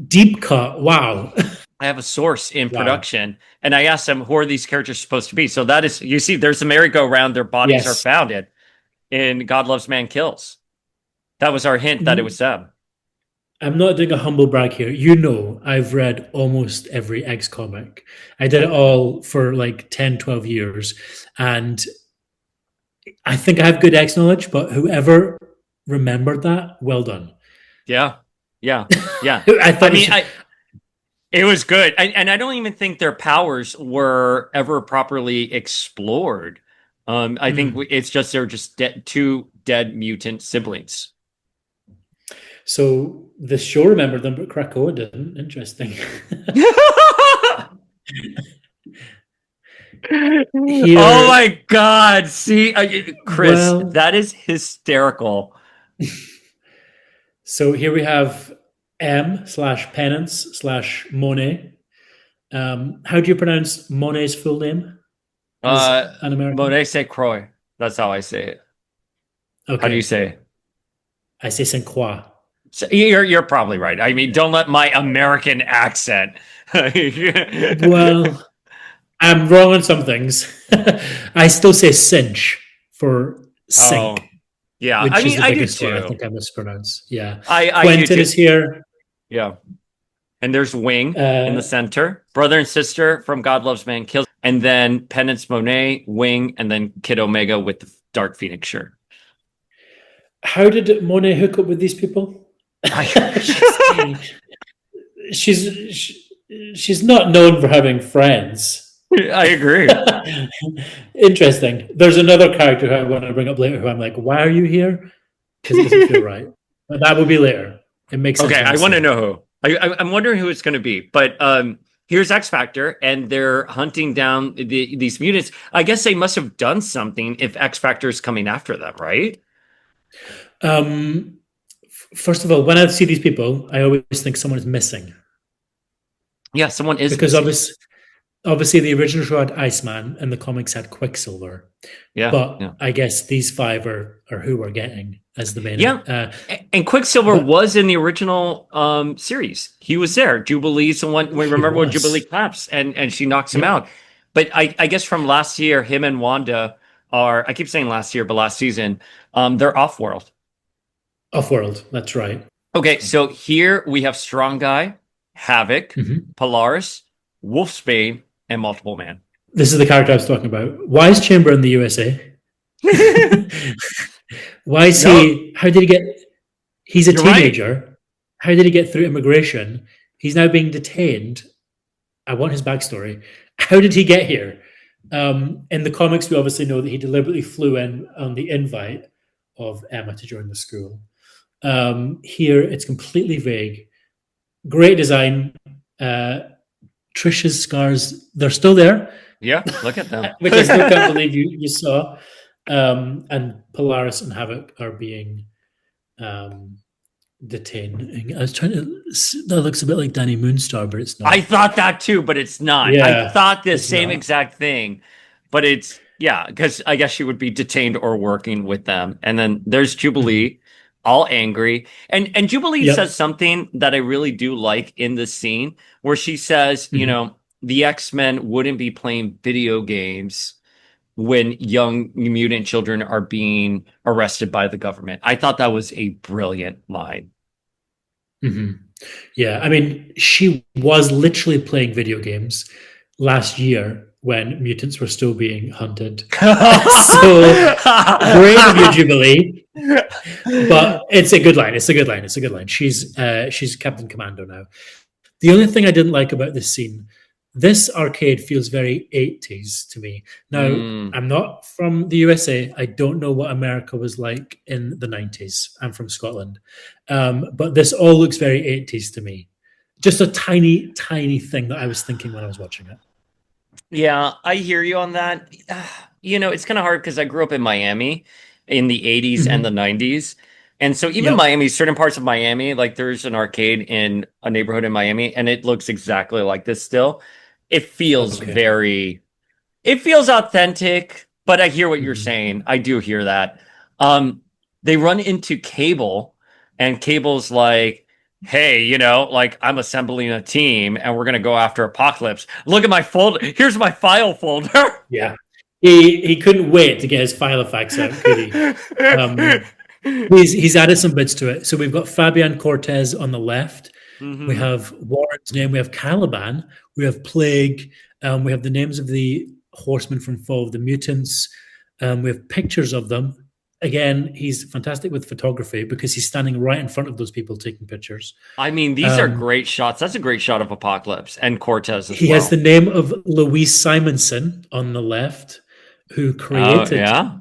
deep cut. Wow. I have a source in Wow. production, and I asked them, who are these characters supposed to be? So that is, you see, there's a merry-go-round. Their bodies are Yes. founded in God Loves Man Kills. That was our hint that it was them. I'm not doing a humble brag here. You know, I've read almost every X comic. I did it all for like 10, 12 years. And I think I have good X knowledge, but whoever remembered that, well done. Yeah, yeah, yeah. I I thought it mean, should, it was good, and I don't even think their powers were ever properly explored. I think mm. it's just they're just two dead mutant siblings. So the show remembered them, but Krakoa didn't. Interesting. Oh Here, my God! See, Chris, well, that is hysterical. so here we have M slash penance slash Monet. How do you pronounce Monet's full name as Uh, an American? Monet St. Croix. That's how I say it. How do you Okay. say it? I say Saint Croix. So you're probably right. I mean, don't let my American accent. Well, I'm wrong on some things. I still say cinch for Oh, sink, yeah. I which is mean, the I do biggest one I too. think I mispronounced. Yeah. I do Quentin too. is here. Yeah. And there's Wing in the Uh, center, brother and sister from God Loves Man Kills, and then Penance Monet, Wing, and then Kid Omega with the Dark Phoenix shirt. how did Monet hook up with these people? I, she's not known for having friends. I agree. Interesting. There's another character who I want to bring up later who I'm like, why are you here? Because it doesn't feel right. But that will be later. It makes sense. Okay, when I want say to it. know who. I'm wondering who it's going to be. But here's X Factor, and they're hunting down these mutants. I guess they must have done something if X Factor is coming after them, right? Um, First of all, when I see these people, I always think someone is missing Yeah, someone is because missing. obviously the original show had Iceman and the comics had Quicksilver. Yeah, But yeah, I guess these five are who we're getting as the main. yeah. And Quicksilver But was in the original series. He was there. Jubilee's the one. We he remember when Jubilee was. claps and she knocks him Yep. out. But I guess from last year, him and Wanda are. I keep saying last year, but last season, they're off world. Off world. That's right. Okay, so here we have Strong Guy, Havoc, Mhm. Polaris, Wolfsbane, and Multiple Man. This is the character I was talking about. Why is Chamber in the USA? Why is No, he? How did he get? He's a you're right. teenager. How did he get through immigration? He's now being detained. I want his backstory. How did he get here? In the comics, we obviously know that he deliberately flew in on the invite of Emma to join the school. Here, it's completely vague. Great design. Uh, Trisha's scars, they're still there, Yeah, look at them. which I still can't believe you saw. And Polaris and Havoc are being um, detained. I was trying to. That looks a bit like Danny Moonstar, but it's I not. thought that too, but it's not. I Yeah, thought the it's same not. exact thing, but it's yeah, because I guess she would be detained or working with them. And then there's Mhm. Jubilee, all angry. And Jubilee says Yep. something that I really do like in this scene where she says, Mhm. the X-Men wouldn't be playing video games when young mutant children are being arrested by the government. I thought that was a brilliant line. Mhm. Yeah, I mean, she was literally playing video games last year when mutants were still being hunted. So great of you, Jubilee. But it's a good line. It's a good line. It's a good line. She's Captain Commando now. The only thing I didn't like about this scene, this arcade feels very 80s to me. Now, Mm. I'm not from the USA. I don't know what America was like in the 90s. I'm from Scotland. But this all looks very 80s to me. Just a tiny, tiny thing that I was thinking when I was watching it. Yeah, I hear you on that. It's kind of hard because I grew up in Miami in the 80s and the Mhm. 90s. And so even Yep. Miami, certain parts of Miami, like there's an arcade in a neighborhood in Miami and it looks exactly like this still. It feels Okay. it feels authentic, but I hear what you're Mhm. saying. I do hear that. Um, they run into Cable, and Cable's like, "Hey, like I'm assembling a team, and we're gonna go after Apocalypse. Look at my folder. Here's my file folder." Yeah. He couldn't wait to get his file effects out, could he? Um, he's added some bits to it. So we've got Fabian Cortez on the left. We hmm have Warren's name. We have Caliban. We have Plague. We have the names of the horsemen from Fall of the Mutants. We have pictures of them. Again, he's fantastic with photography because he's standing right in front of those people taking pictures. I mean, these are Um, great shots. That's a great shot of Apocalypse and Cortez as he has the well. name of Louise Simonson on the left, who Oh, created yeah.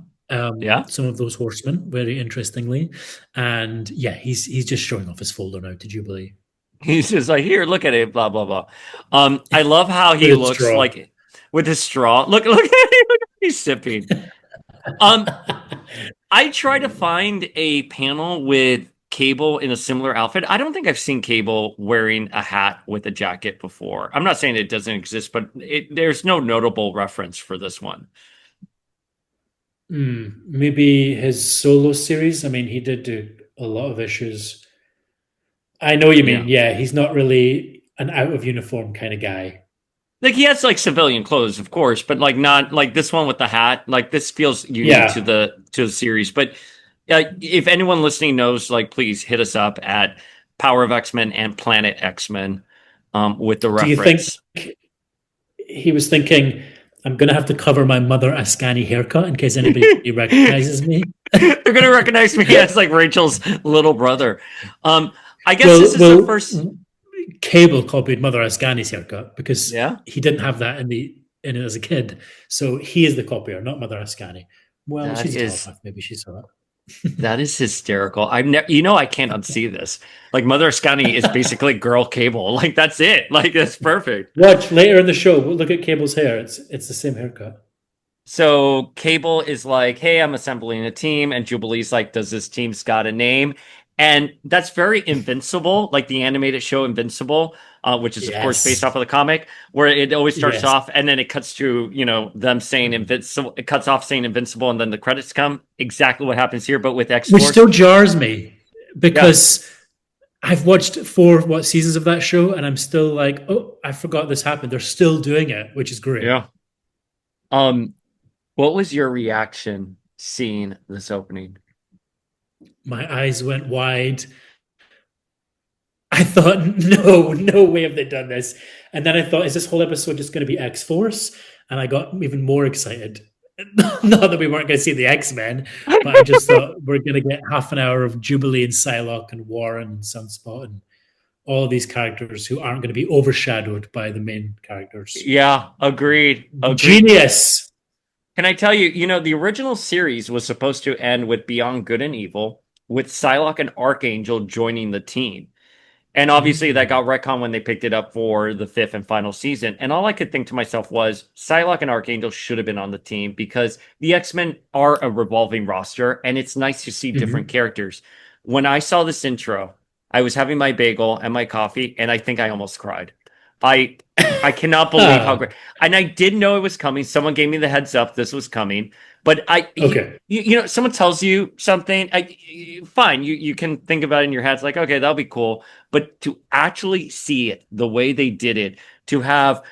Yeah. some of those horsemen, very interestingly. And yeah, he's just showing off his folder now to Jubilee He's just like, here, look at it, blah, blah, blah. I love how with he his looks straw. like with his straw. Look at him, look at he's sipping. Um, I try to find a panel with Cable in a similar outfit. I don't think I've seen Cable wearing a hat with a jacket before. I'm not saying it doesn't exist, but there's no notable reference for this one. Maybe his solo series. I mean, he did do a lot of issues. I know what you mean. Yeah. Yeah, he's not really an out of uniform kind of guy. Like he has like civilian clothes, of course, but like not like this one with the hat. Like this feels unique to Yeah. the series. But if anyone listening knows, like please hit us up at Power of X-Men and Planet X-Men with the Do you think reference. he was thinking, I'm going to have to cover my mother Ascani haircut in case anybody recognizes me? They're gonna recognize me as like Rachel's little brother. Um, I guess this is the first. Cable copied Mother Ascani's haircut because Yeah. he didn't have that in it as a kid. So he is the copier, not Mother Ascani. Well, That she's a is telepath. Maybe she saw it. that is hysterical. I've never, I can't unsee this. Like Mother Ascani is basically girl Cable. Like that's it. Like that's perfect. Watch later in the show. We'll look at Cable's hair. It's the same haircut. So Cable is like, "Hey, I'm assembling a team," and Jubilee's like, "Does this team's got a name?" And that's very Invincible, like the animated show Invincible, which is of course based Yes. off of the comic, where it always starts Yes. off and then it cuts to them saying Invincible. It cuts off saying Invincible, and then the credits come. Exactly what happens here, but with X Which Force. still jars me because I've watched 4 seasons of that show and I'm still like, oh, I forgot this happened. They're still doing it, which is great. Yeah. What was your reaction seeing this opening? My eyes went wide. I thought, no way have they done this. And then I thought, is this whole episode just going to be X Force? And I got even more excited. Not that we weren't going to see the X-Men, but I just thought we're going to get half an hour of Jubilee and Psylocke and Warren and Sunspot and all of these characters who aren't going to be overshadowed by the main characters. Yeah, agreed. Genius. Can I tell you, the original series was supposed to end with Beyond Good and Evil, with Psylocke and Archangel joining the team. And obviously that got retconned when they picked it up for the 5th and final season. And all I could think to myself was Psylocke and Archangel should have been on the team because the X-Men are a revolving roster and it's nice to see different characters. When I saw this intro, I was having my bagel and my coffee and I think I almost cried. I cannot believe how great. And I did know it was coming. Someone gave me the heads up this was coming. But someone tells you something, fine, you can think about it in your head. It's like, okay, that'll be cool. But to actually see it the way they did it, to have,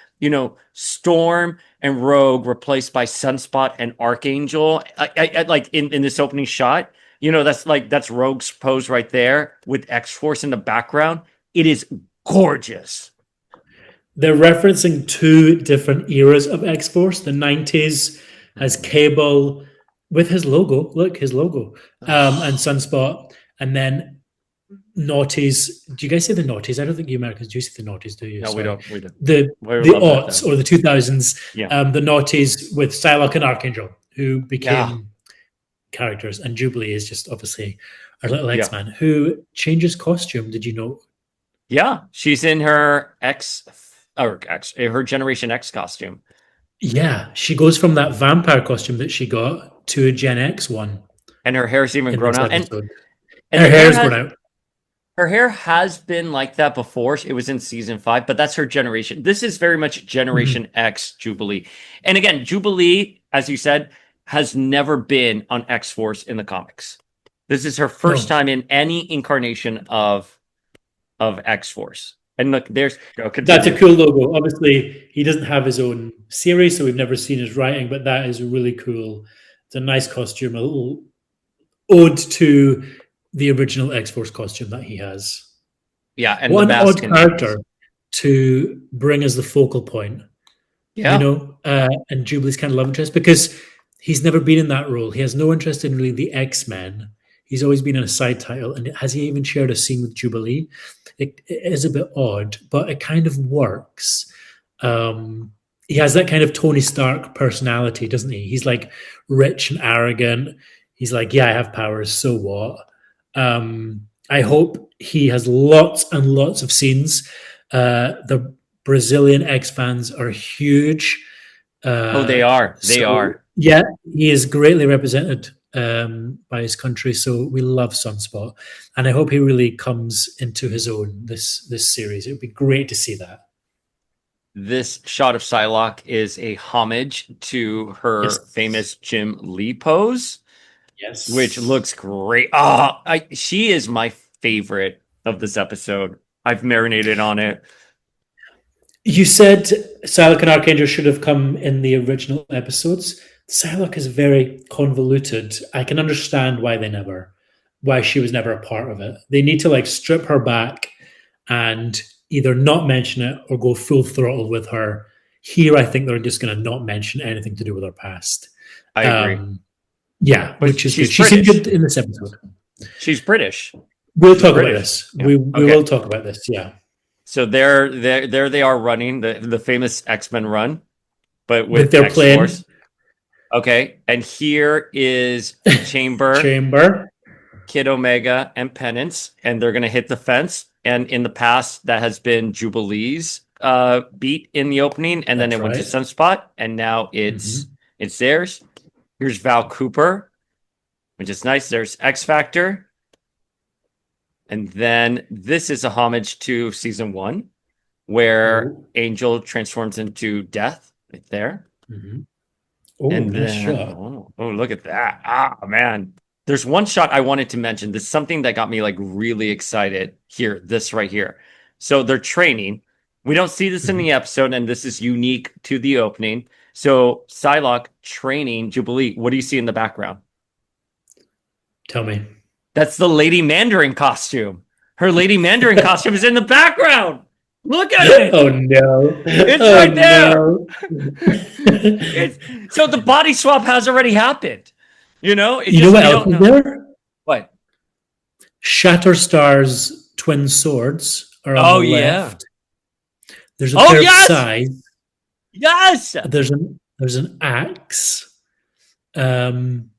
Storm and Rogue replaced by Sunspot and Archangel, I like in this opening shot, that's Rogue's pose right there with X-Force in the background. It is gorgeous. They're referencing 2 different eras of X-Force. The 90s has Cable with his logo. Look, his logo. And Sunspot. And then Naughties. Do you guys say the Naughties? I don't think you Americans do say the Naughties, do you? No, Sorry. we don't. The aughts or the 2000s. Yeah. The Naughties with Psylocke and Archangel, who became characters. And Jubilee is just obviously our little X-Man who changes costume. Did you know? Yeah. She's in her her Generation X costume. Yeah, she goes from that vampire costume that she got to a Gen X one. And her hair's even grown out. And her hair's grown out. Her hair has been like that before. It was in season 5, but that's her generation. This is very much Generation X Jubilee. And again, Jubilee, as you said, has never been on X-Force in the comics. This is her first time in any incarnation of X-Force. And look, that's a cool logo. Obviously, he doesn't have his own series, so we've never seen his writing, but that is really cool. It's a nice costume, a little ode to the original X-Force costume that he has. Yeah, and what an odd character to bring as the focal point. Yeah. And Jubilee's kind of love interest because he's never been in that role. He has no interest in really the X-Men. He's always been in a side title. And has he even shared a scene with Jubilee? It is a bit odd, but it kind of works. He has that kind of Tony Stark personality, doesn't he? He's like rich and arrogant. He's like, yeah, I have powers, so what? I hope he has lots and lots of scenes. The Brazilian X-fans are huge. They are. They are. Yeah, he is greatly represented by his country, so we love Sunspot, and I hope he really comes into his own this series. It would be great to see that. This shot of Psylocke is a homage to her famous Jim Lee pose, which looks great. She is my favorite of this episode. I've marinated on it. You said Psylocke and Archangel should have come in the original episodes. Psylocke is very convoluted. I can understand why she was never a part of it. They need to strip her back and either not mention it or go full throttle with her. Here, I think they're just going to not mention anything to do with her past. I agree. Yeah, but which is good. She seemed good in this episode. She's British. We'll She's talk about British. this. Yeah. We Okay. will talk about this. Yeah, So there they are running the famous X-Men run, but with with their plane X-Force. Okay. And here is Chamber, chamber. Kid Omega, and Penance, and they're gonna hit the fence. And in the past, that has been Jubilee's beat in the opening, and then That's it went to right. Sunspot, and now Mhm. it's theirs. Here's Val Cooper, which is nice. There's X Factor. And then this is a homage to season 1, where Oh, Angel transforms into Death right there. mhm. Oh, And nice then, shot. look at that. Ah, man. There's one shot I wanted to mention. This is something that got me like really excited here, this right here. So they're training. We don't see this in Mhm. the episode, and this is unique to the opening. So Psylocke training Jubilee. What do you see in the background? Tell me. That's the Lady Mandarin costume. Her Lady Mandarin costume is in the background. Look at it. Oh no! It's Oh right there. no! So the body swap has already happened. You know, You know what we else don't is know. there? What? Shatterstar's twin swords are on Oh the yeah. left. There's a Oh pair of yes. scythes. Yes. There's an axe. And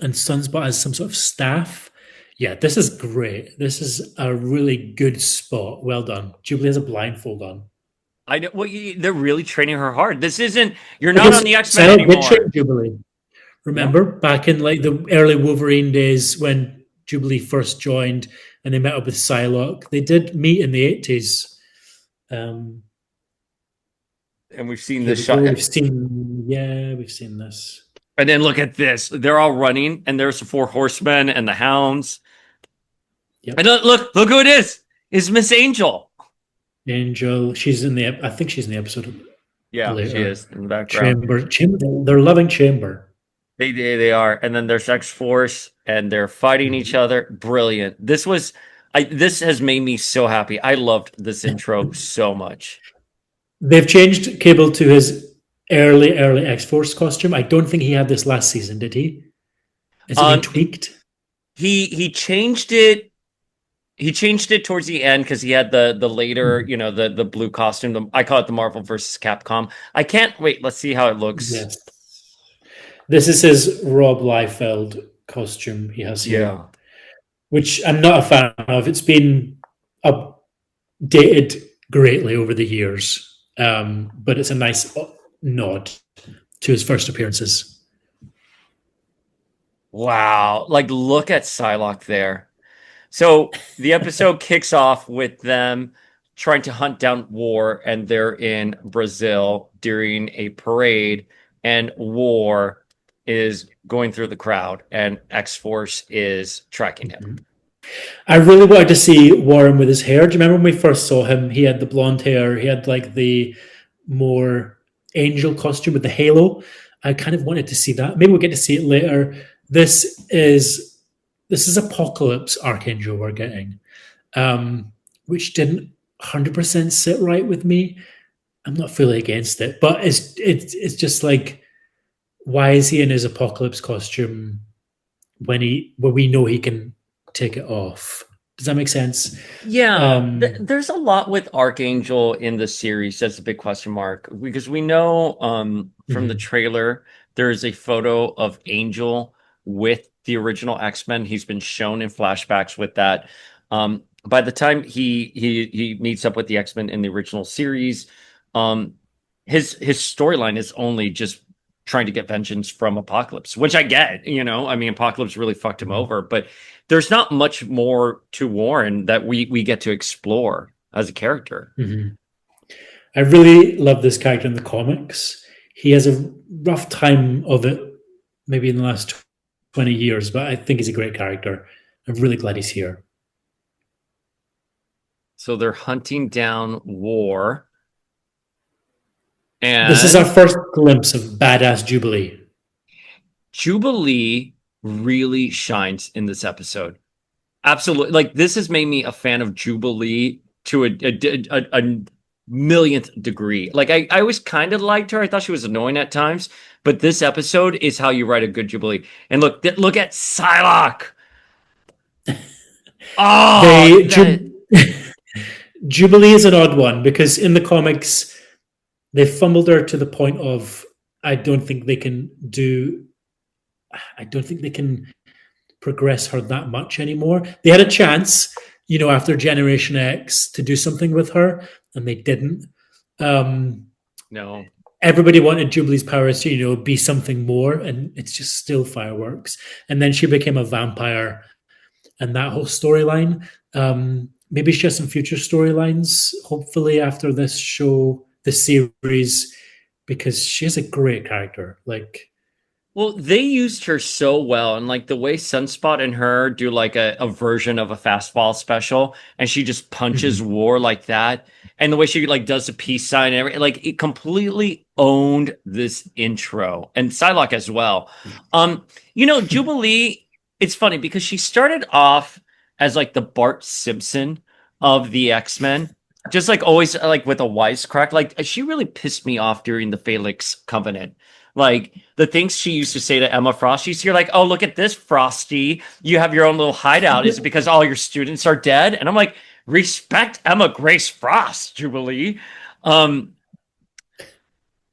Sunspot has some sort of staff. Yeah, this is great. This is a really good spot. Well done. Jubilee has a blindfold on. I know. Well, they're really training her hard. This isn't. You're not Because on the X-Men Psylocke did anymore. train Jubilee. Remember back in like the early Wolverine days when Jubilee first joined and they met up with Psylocke. They did meet in the 80s. And we've seen Here this we shot. go. We've seen this. And then look at this. They're all running, and there's the 4 horsemen and the hounds. Yep. And look who it is. It's Miss Angel. Angel, she's in the. I think she's in the episode. Yeah, later. she is in the background. Chamber. They're loving Chamber. They are. And then there's X-Force, and they're fighting each other. Brilliant. This has made me so happy. I loved this intro so much. They've changed Cable to his early X-Force costume. I don't think he had this last season, did he? Has it been tweaked? He changed it. He changed it towards the end because he had the later, the blue costume. I call it the Marvel versus Capcom. I can't wait. Let's see how it looks. Yes. This is his Rob Liefeld costume he has here, which I'm not a fan of. It's been updated greatly over the years, but it's a nice nod to his first appearances. Wow. Like, look at Psylocke there. So the episode kicks off with them trying to hunt down War, and they're in Brazil during a parade, and War is going through the crowd, and X-Force is tracking him. Mm-hmm. I really wanted to see Warren with his hair. Do you remember when we first saw him? He had the blonde hair. He had like the more angel costume with the halo. I kind of wanted to see that. Maybe we'll get to see it later. This is Apocalypse Archangel we're getting, which didn't 100% sit right with me. I'm not fully against it, but it's just like, why is he in his Apocalypse costume when we know he can take it off? Does that make sense? Yeah, there's a lot with Archangel in the series that's a big question mark, because we know from the trailer there's a photo of Angel with the original X-Men. He's been shown in flashbacks with that. By the time he meets up with the X-Men in the original series, his storyline is only just trying to get vengeance from Apocalypse, which I get. I mean, Apocalypse really fucked him over, but there's not much more to Warren that we get to explore as a character. Mm-hmm. I really love this character in the comics. He has a rough time of it, maybe in the last 20 years, but I think he's a great character. I'm really glad he's here. So they're hunting down War. And this is our first glimpse of badass Jubilee. Jubilee really shines in this episode. Absolutely. Like, this has made me a fan of Jubilee to a millionth degree. Like, I always kind of liked her. I thought she was annoying at times, but this episode is how you write a good Jubilee. And look at Psylocke. Oh, They that Jubilee is an odd one because in the comics they fumbled her to the point of I don't think they can do. I don't think they can progress her that much anymore. They had a chance, after Generation X to do something with her, and they didn't. Um, no. Everybody wanted Jubilee's powers to, be something more, and it's just still fireworks. And then she became a vampire, and that whole storyline. Maybe she has some future storylines, hopefully after this show, this series, because she's a great character. Like, Well, they used her so well, and like the way Sunspot and her do like a version of a fastball special, and she just punches mhm. War like that, and the way she like does the peace sign and everything, like it completely owned this intro, and Psylocke as well. Jubilee, it's funny because she started off as like the Bart Simpson of the X-Men, just like always like with a wisecrack. Like she really pissed me off during the Felix Covenant. Like the things she used to say to Emma Frost, you're like, oh, look at this, Frosty. You have your own little hideout. Is it because all your students are dead? And I'm like, respect Emma Grace Frost, Jubilee. Um,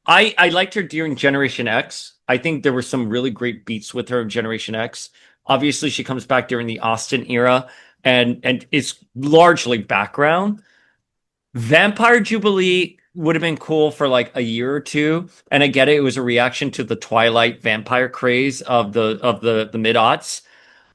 I liked her during Generation X. I think there were some really great beats with her in Generation X. Obviously, she comes back during the Austin era and is largely background. Vampire Jubilee would have been cool for like a year or two, and I get it. It was a reaction to the Twilight vampire craze of the mid aughts,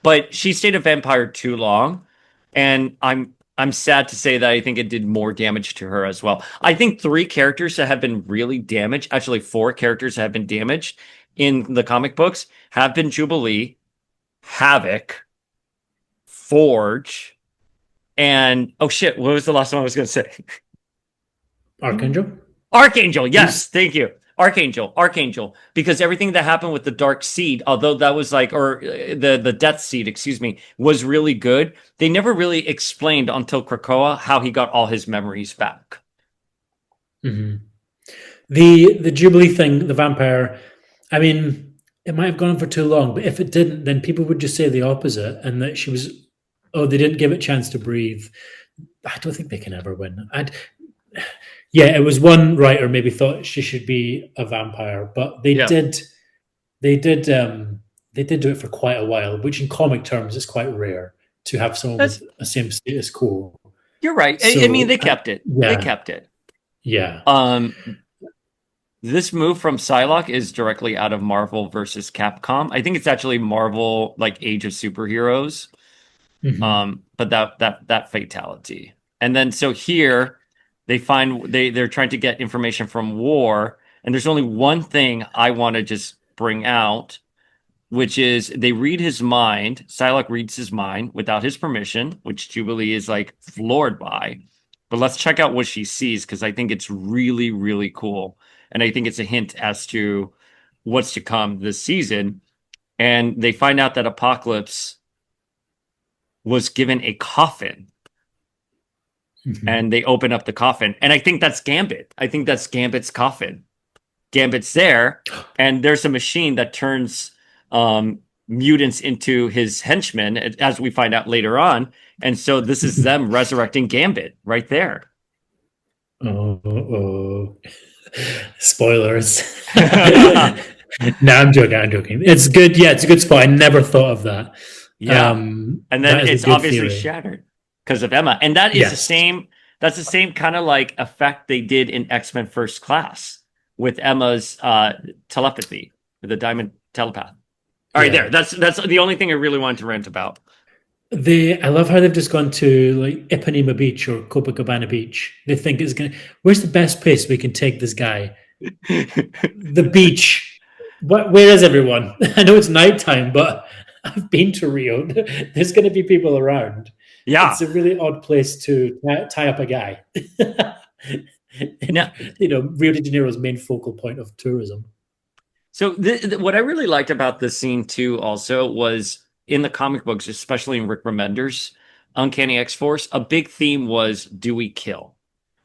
but she stayed a vampire too long, and I'm sad to say that I think it did more damage to her as well. I think three characters that have been really damaged, actually four characters that have been damaged in the comic books, have been Jubilee, Havoc, Forge, and oh shit, what was the last one I was going to say? Archangel. Archangel, He's yes, thank you. Archangel, because everything that happened with the Dark Seed, although that was like, or the Death Seed, excuse me, was really good. They never really explained until Krakoa how he got all his memories back. mhm. The Jubilee thing, the vampire. I mean, it might have gone on for too long, but if it didn't, then people would just say the opposite, and that she was. Oh, they didn't give it a chance to breathe. I don't think they can ever win. Yeah, it was one writer maybe thought she should be a vampire, but they Yeah, did. They did. They did do it for quite a while, which in comic terms is quite rare to have someone that's with a same status quo. you're right. I mean, So they kept it. They yeah, kept it. yeah. Um, this move from Psylocke is directly out of Marvel versus Capcom. I think it's actually Marvel like Age of Superheroes. Hmm. But that fatality. And then so here they're trying to get information from War, and there's only one thing I want to just bring out, which is they read his mind. Psylocke reads his mind without his permission, which Jubilee is like floored by. But let's check out what she sees because I think it's really, really cool. And I think it's a hint as to what's to come this season. And they find out that Apocalypse was given a coffin, Hmm. and they open up the coffin. And I think that's Gambit. I think that's Gambit's coffin. Gambit's there, and there's a machine that turns mutants into his henchmen, as we find out later on. And so this is them resurrecting Gambit right there. Oh, oh. Spoilers. No, I'm joking. I'm joking. It's good. Yeah, it's a good spot. I never thought of that. Yeah. And then That is a it's good obviously theory. shattered because of Emma. And that is the Yes. same that's the same kind of like effect they did in X-Men First Class with Emma's telepathy, the diamond telepath. All right, there. Yeah. That's the only thing I really wanted to rant about. I love how they've just gone to like Ipanema Beach or Copacabana Beach. They think it's gonna. Where's the best place we can take this guy? The beach. Where is everyone? I know it's nighttime, but I've been to Rio. There's going to be people around. It's Yeah. a really odd place to tie up a guy. Now, Rio de Janeiro's main focal point of tourism. so what I really liked about this scene too, also, was in the comic books, especially in Rick Remender's Uncanny X Force, a big theme was do we kill?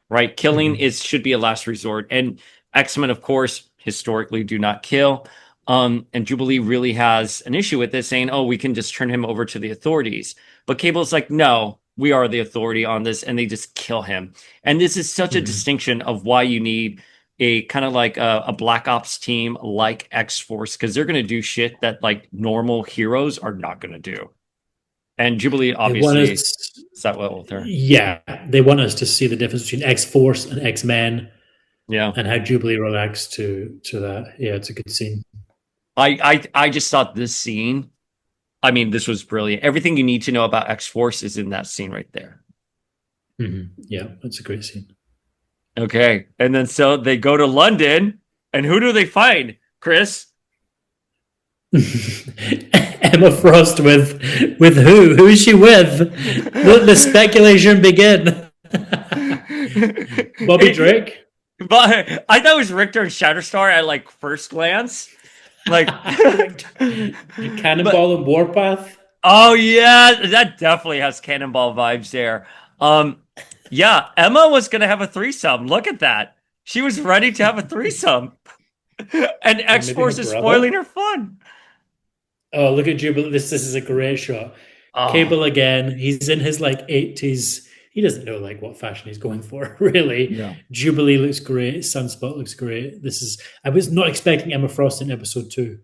Right? Killing Mhm. is should be a last resort. And X-Men, of course, historically do not kill. And Jubilee really has an issue with this, saying, "Oh, we can just turn him over to the authorities." But Cable's like, "No, we are the authority on this," and they just kill him. And this is such a Mhm. distinction of why you need a kind of like a Black Ops team like X-Force, because they're going to do shit that like normal heroes are not going to do. And Jubilee They want obviously us, is that well with her. yeah, they want us to see the difference between X Force and X Men Yeah. and how Jubilee reacts to that. Yeah, it's a good scene. I just thought this scene, I mean, this was brilliant. Everything you need to know about X-Force is in that scene right there. Yeah, that's a great scene. Okay. And then so they go to London, and who do they find, Chris? Emma Frost with who? Who is she with? Let the speculation begin. Bobby Drake. But I thought it was Richter and Shatterstar at like first glance. Like but Cannonball and Warpath. oh yeah, that definitely has Cannonball vibes there. Um yeah, Emma was gonna have a threesome. Look at that. She was ready to have a threesome. And Or maybe her X-Force is brother. spoiling her fun. Oh, look at Jubilee. This is a great shot. Oh, Cable again. He's in his like 80s. He doesn't know like what fashion he's going for, really. yeah. Jubilee looks great. Sunspot looks great. This is I was not expecting Emma Frost in episode 2.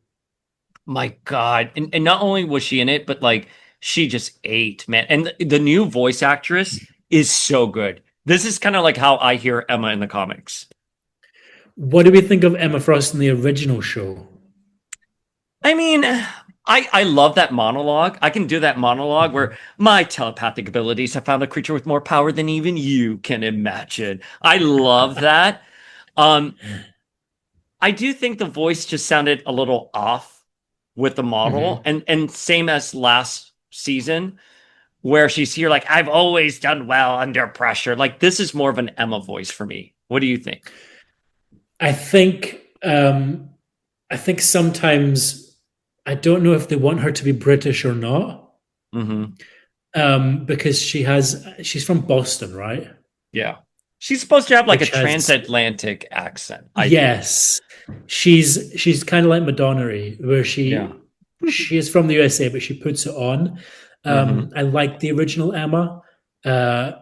My God. And not only was she in it, but like she just ate, man. And the new voice actress is so good. This is kind of like how I hear Emma in the comics. What do we think of Emma Frost in the original show? I mean, I love that monologue. I can do that monologue where my telepathic abilities have found a creature with more power than even you can imagine. I love that. Um, I do think the voice just sounded a little off with the model, Mhm. and same as last season where she's here like I've always done well under pressure. Like this is more of an Emma voice for me. What do you think? I think I think sometimes I don't know if they want her to be British or not, Mm-hmm. because she's from Boston, right? Yeah. She's supposed to have like a Which has transatlantic accent, I think. yes, she's kind of like Madonna, where Yeah. she is from the USA, but she puts it on. Mm-hmm. I like the original Emma. Uh,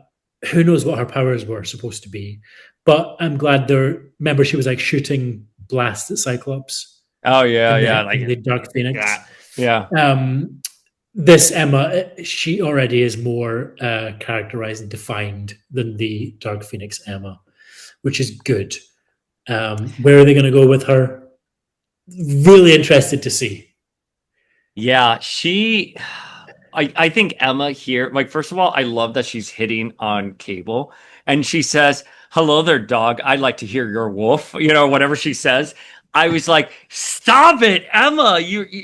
who knows what her powers were supposed to be? But I'm glad they're. Remember, she was like shooting blasts at Cyclops Oh yeah, in yeah, the like Dark Phoenix. yeah. Yeah. Um, this Emma, she already is more characterized and defined than the Dark Phoenix Emma, which is good. Where are they going to go with her? Really interested to see. Yeah, she I think Emma here, like first of all, I love that she's hitting on Cable and she says, "Hello there, dog. I'd like to hear your wolf," whatever she says. I was like, "Stop it, Emma.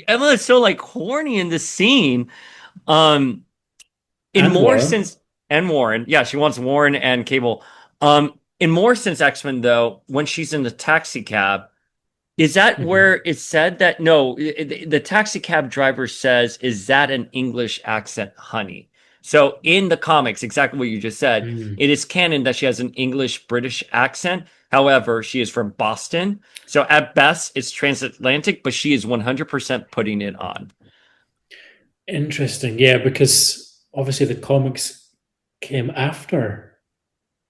Emma is so like horny in this scene." Um in And more Warren. since and Warren, yeah, she wants Warren and Cable. In more since X-Men though, when she's in the taxi cab, is that Mhm. where it said that? No, the taxi cab driver says, "Is that an English accent, honey?" So in the comics, exactly what you just said, Mm. it is canon that she has an English British accent. However, she is from Boston. So at best, it's transatlantic, but she is 100% putting it on. Interesting. Yeah, because obviously the comics came after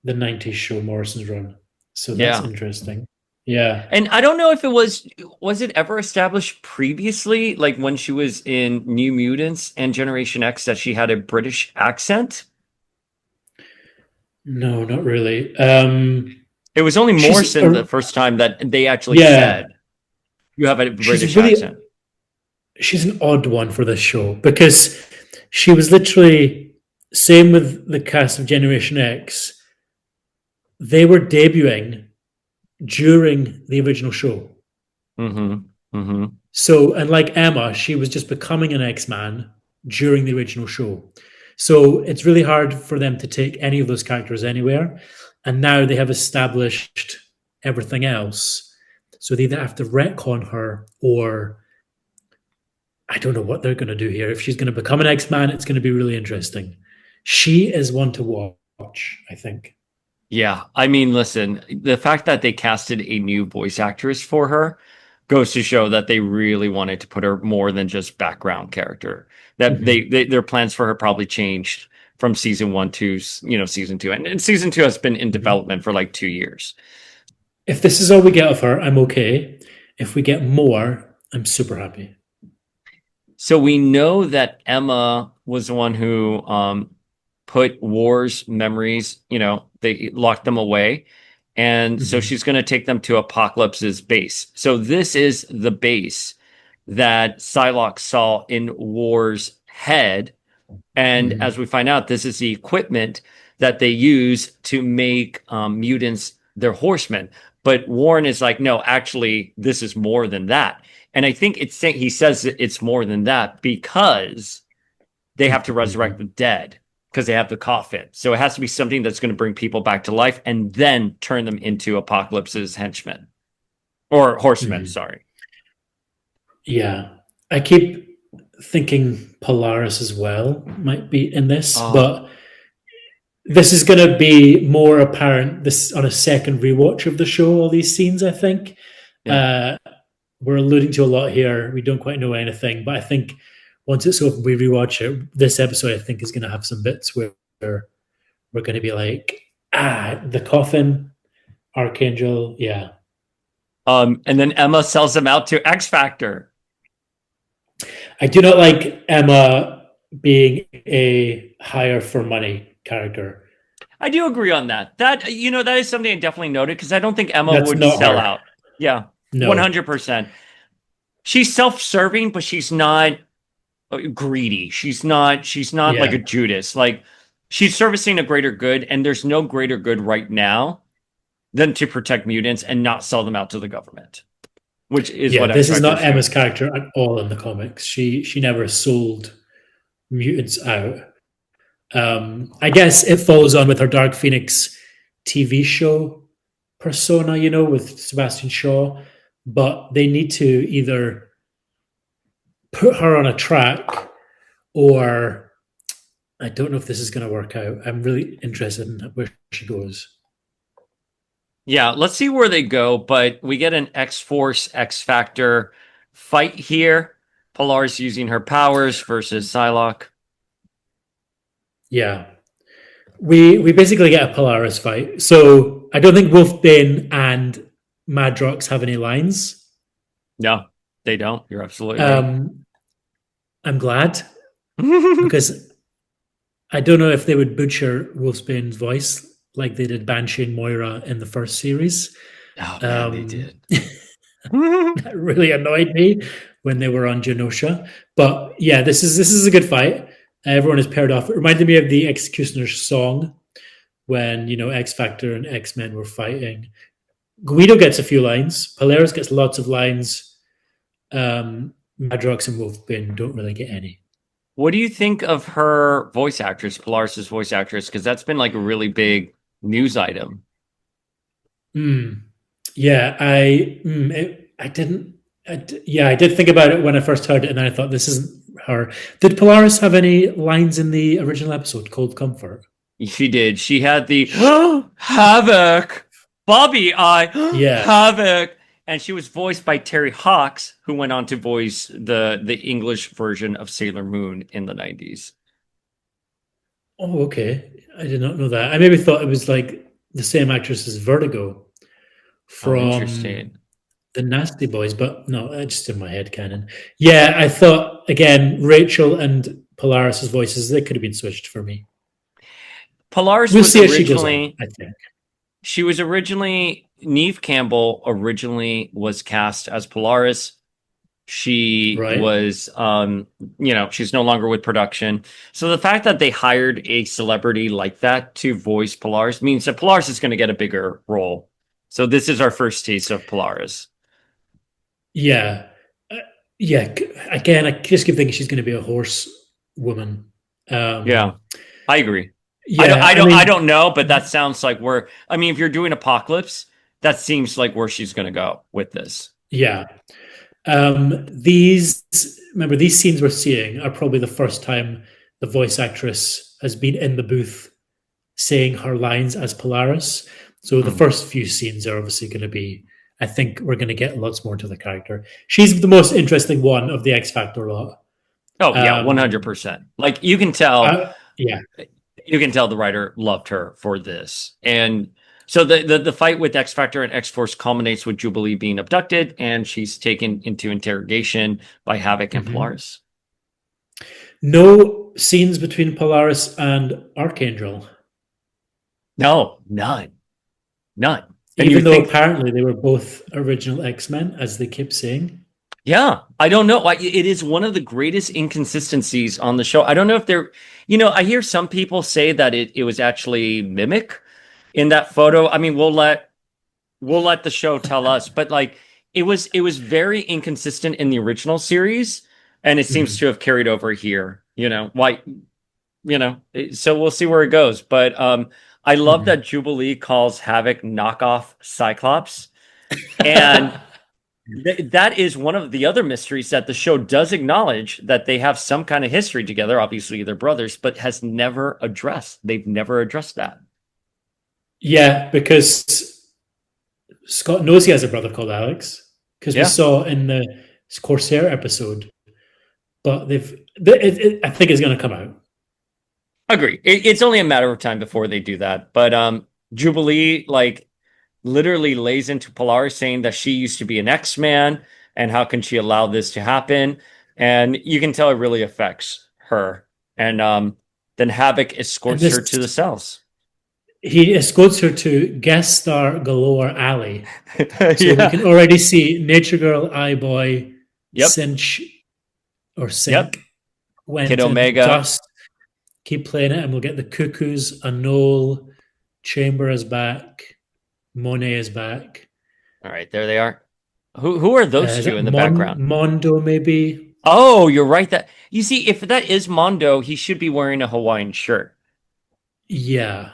the 90s show Morrison's run. So that's Yeah. interesting. Yeah. And I don't know if was it ever established previously, like when she was in New Mutants and Generation X, that she had a British accent? No, not really. It was only She's Morrison the first time that they actually yeah, said you have a she's British really accent. she's an odd one for this show because she was literally same with the cast of Generation X. They were debuting during the original show. Mm-hmm. Mm-hmm. So, and like Emma, she was just becoming an X Man during the original show. So it's really hard for them to take any of those characters anywhere. And now they have established everything else. So they either have to retcon her or I don't know what they're going to do here. If she's going to become an X Man, it's going to be really interesting. She is one to watch, I think. Yeah, I mean, listen, the fact that they casted a new voice actress for her, goes to show that they really wanted to put her more than just background character. That their plans for her probably changed from season 1 to season 2, and season 2 has been in development for like 2 years. If this is all we get of her, I'm okay. If we get more, I'm super happy. So we know that Emma was the one who put War's memories, they locked them away. And so she's going to take them to Apocalypse's base. So this is the base that Psylocke saw in War's head. And as we find out, this is the equipment that they use to make mutants their horsemen. But Warren is like, no, actually, this is more than that. And I think he says that it's more than that because they have to resurrect the dead because they have the coffin. So it has to be something that's going to bring people back to life and then turn them into Apocalypse's henchmen or horsemen. Sorry. Yeah. I keep thinking Polaris as well might be in this, but this is going to be more apparent this on a second rewatch of the show, all these scenes, I think. Yeah. We're alluding to a lot here. We don't quite know anything, but I think once it's over, we rewatch it. This episode, I think, is going to have some bits where we're going to be like, the coffin, Archangel, yeah. And then Emma sells them out to X Factor. I do not like Emma being a hire for money character. I do agree on that. That is something I definitely noted because I don't think Emma would sell out. Yeah, no. 100%. She's self-serving, but she's not greedy. She's not like a Judas. Like she's servicing a greater good, and there's no greater good right now than to protect mutants and not sell them out to the government. Which is what this is not Emma's character at all in the comics. She never sold mutants out. I guess it follows on with her Dark Phoenix TV show persona, with Sebastian Shaw, but they need to either put her on a track or I don't know if this is going to work out. I'm really interested in where she goes. Yeah, let's see where they go, but we get an X-Force, X-Factor fight here. Polaris using her powers versus Psylocke. Yeah. We basically get a Polaris fight. So I don't think Wolfbane and Madrox have any lines. No, they don't. You're absolutely right. I'm glad because I don't know if they would butcher Wolfbane's voice like they did Banshee and Moira in the first series. Oh, man, they did. That really annoyed me when they were on Genosha. But yeah, this is a good fight. Everyone is paired off. It reminded me of the Executioner's song when, X Factor and X-Men were fighting. Guido gets a few lines. Polaris gets lots of lines. Madrox and Wolfbane don't really get any. What do you think of her voice actress, Polaris' voice actress? Because that's been like a really big news item. Yeah, I did think about it when I first heard it, and then I thought this isn't her. Did Polaris have any lines in the original episode, Cold Comfort? She did. She had the Havoc, Bobby Havoc, and she was voiced by Terry Hawks, who went on to voice the English version of Sailor Moon in the 90s. Oh, okay. I did not know that. I maybe thought it was like the same actress as Vertigo from the Nasty Boys, but no, it's just in my head canon. Yeah, I thought, again, Rachel and Polaris' voices, they could have been switched for me. Polaris was originally, I think. She was originally, Neve Campbell originally was cast as Polaris. She was, she's no longer with production. So the fact that they hired a celebrity like that to voice Polaris means that Polaris is going to get a bigger role. So this is our first taste of Polaris. Yeah. Again, I just keep thinking she's going to be a horse woman. I agree. Yeah, I don't know, but that sounds like if you're doing Apocalypse, that seems like where she's going to go with this. Yeah. These scenes we're seeing are probably the first time the voice actress has been in the booth saying her lines as Polaris. So the first few scenes are obviously going to be I think we're going to get lots more to the character. She's the most interesting one of the X Factor lot. Oh yeah, Um, 100%. Like you can tell, yeah, the writer loved her for this. And so the fight with X Factor and X Force culminates with Jubilee being abducted, and she's taken into interrogation by Havoc and mhm. Polaris. No scenes between Polaris and Archangel, No, none, none. And you even though think, apparently they were both original X-Men, as they keep saying. yeah, I don't know. It is one of the greatest inconsistencies on the show. I don't know if they're, I hear some people say that it was actually Mimic in that photo. I mean, we'll let the show tell us, but like it was very inconsistent in the original series, and it seems Mhm. to have carried over here. Why? So we'll see where it goes. But I love Mhm. that Jubilee calls Havoc knockoff Cyclops, and that is one of the other mysteries that the show does acknowledge, that they have some kind of history together. Obviously, they're brothers, but has never addressed. They've never addressed that. Yeah, because Scott knows he has a brother called Alex, because we Yeah. saw in the Corsair episode. But I think it's going to come out. Agree. It's only a matter of time before they do that. But Jubilee like literally lays into Polaris, saying that she used to be an X-Man, and how can she allow this to happen? And you can tell it really affects her. And then Havoc And escorts this, her to the cells. he escorts her to guest star galore alley. So we Yeah. can already see Nature Girl, iBoy, Yep. Cinch, or Yep. Sync, Kid Quentin, Omega. Dust. Keep playing it, and we'll get the Cuckoos, Anole, Chamber is back, Monet is back. All right, there they are. Who are those Is two it in the background? Mondo, maybe? Oh, you're right. That you see, if that is Mondo, he should be wearing a Hawaiian shirt. Yeah.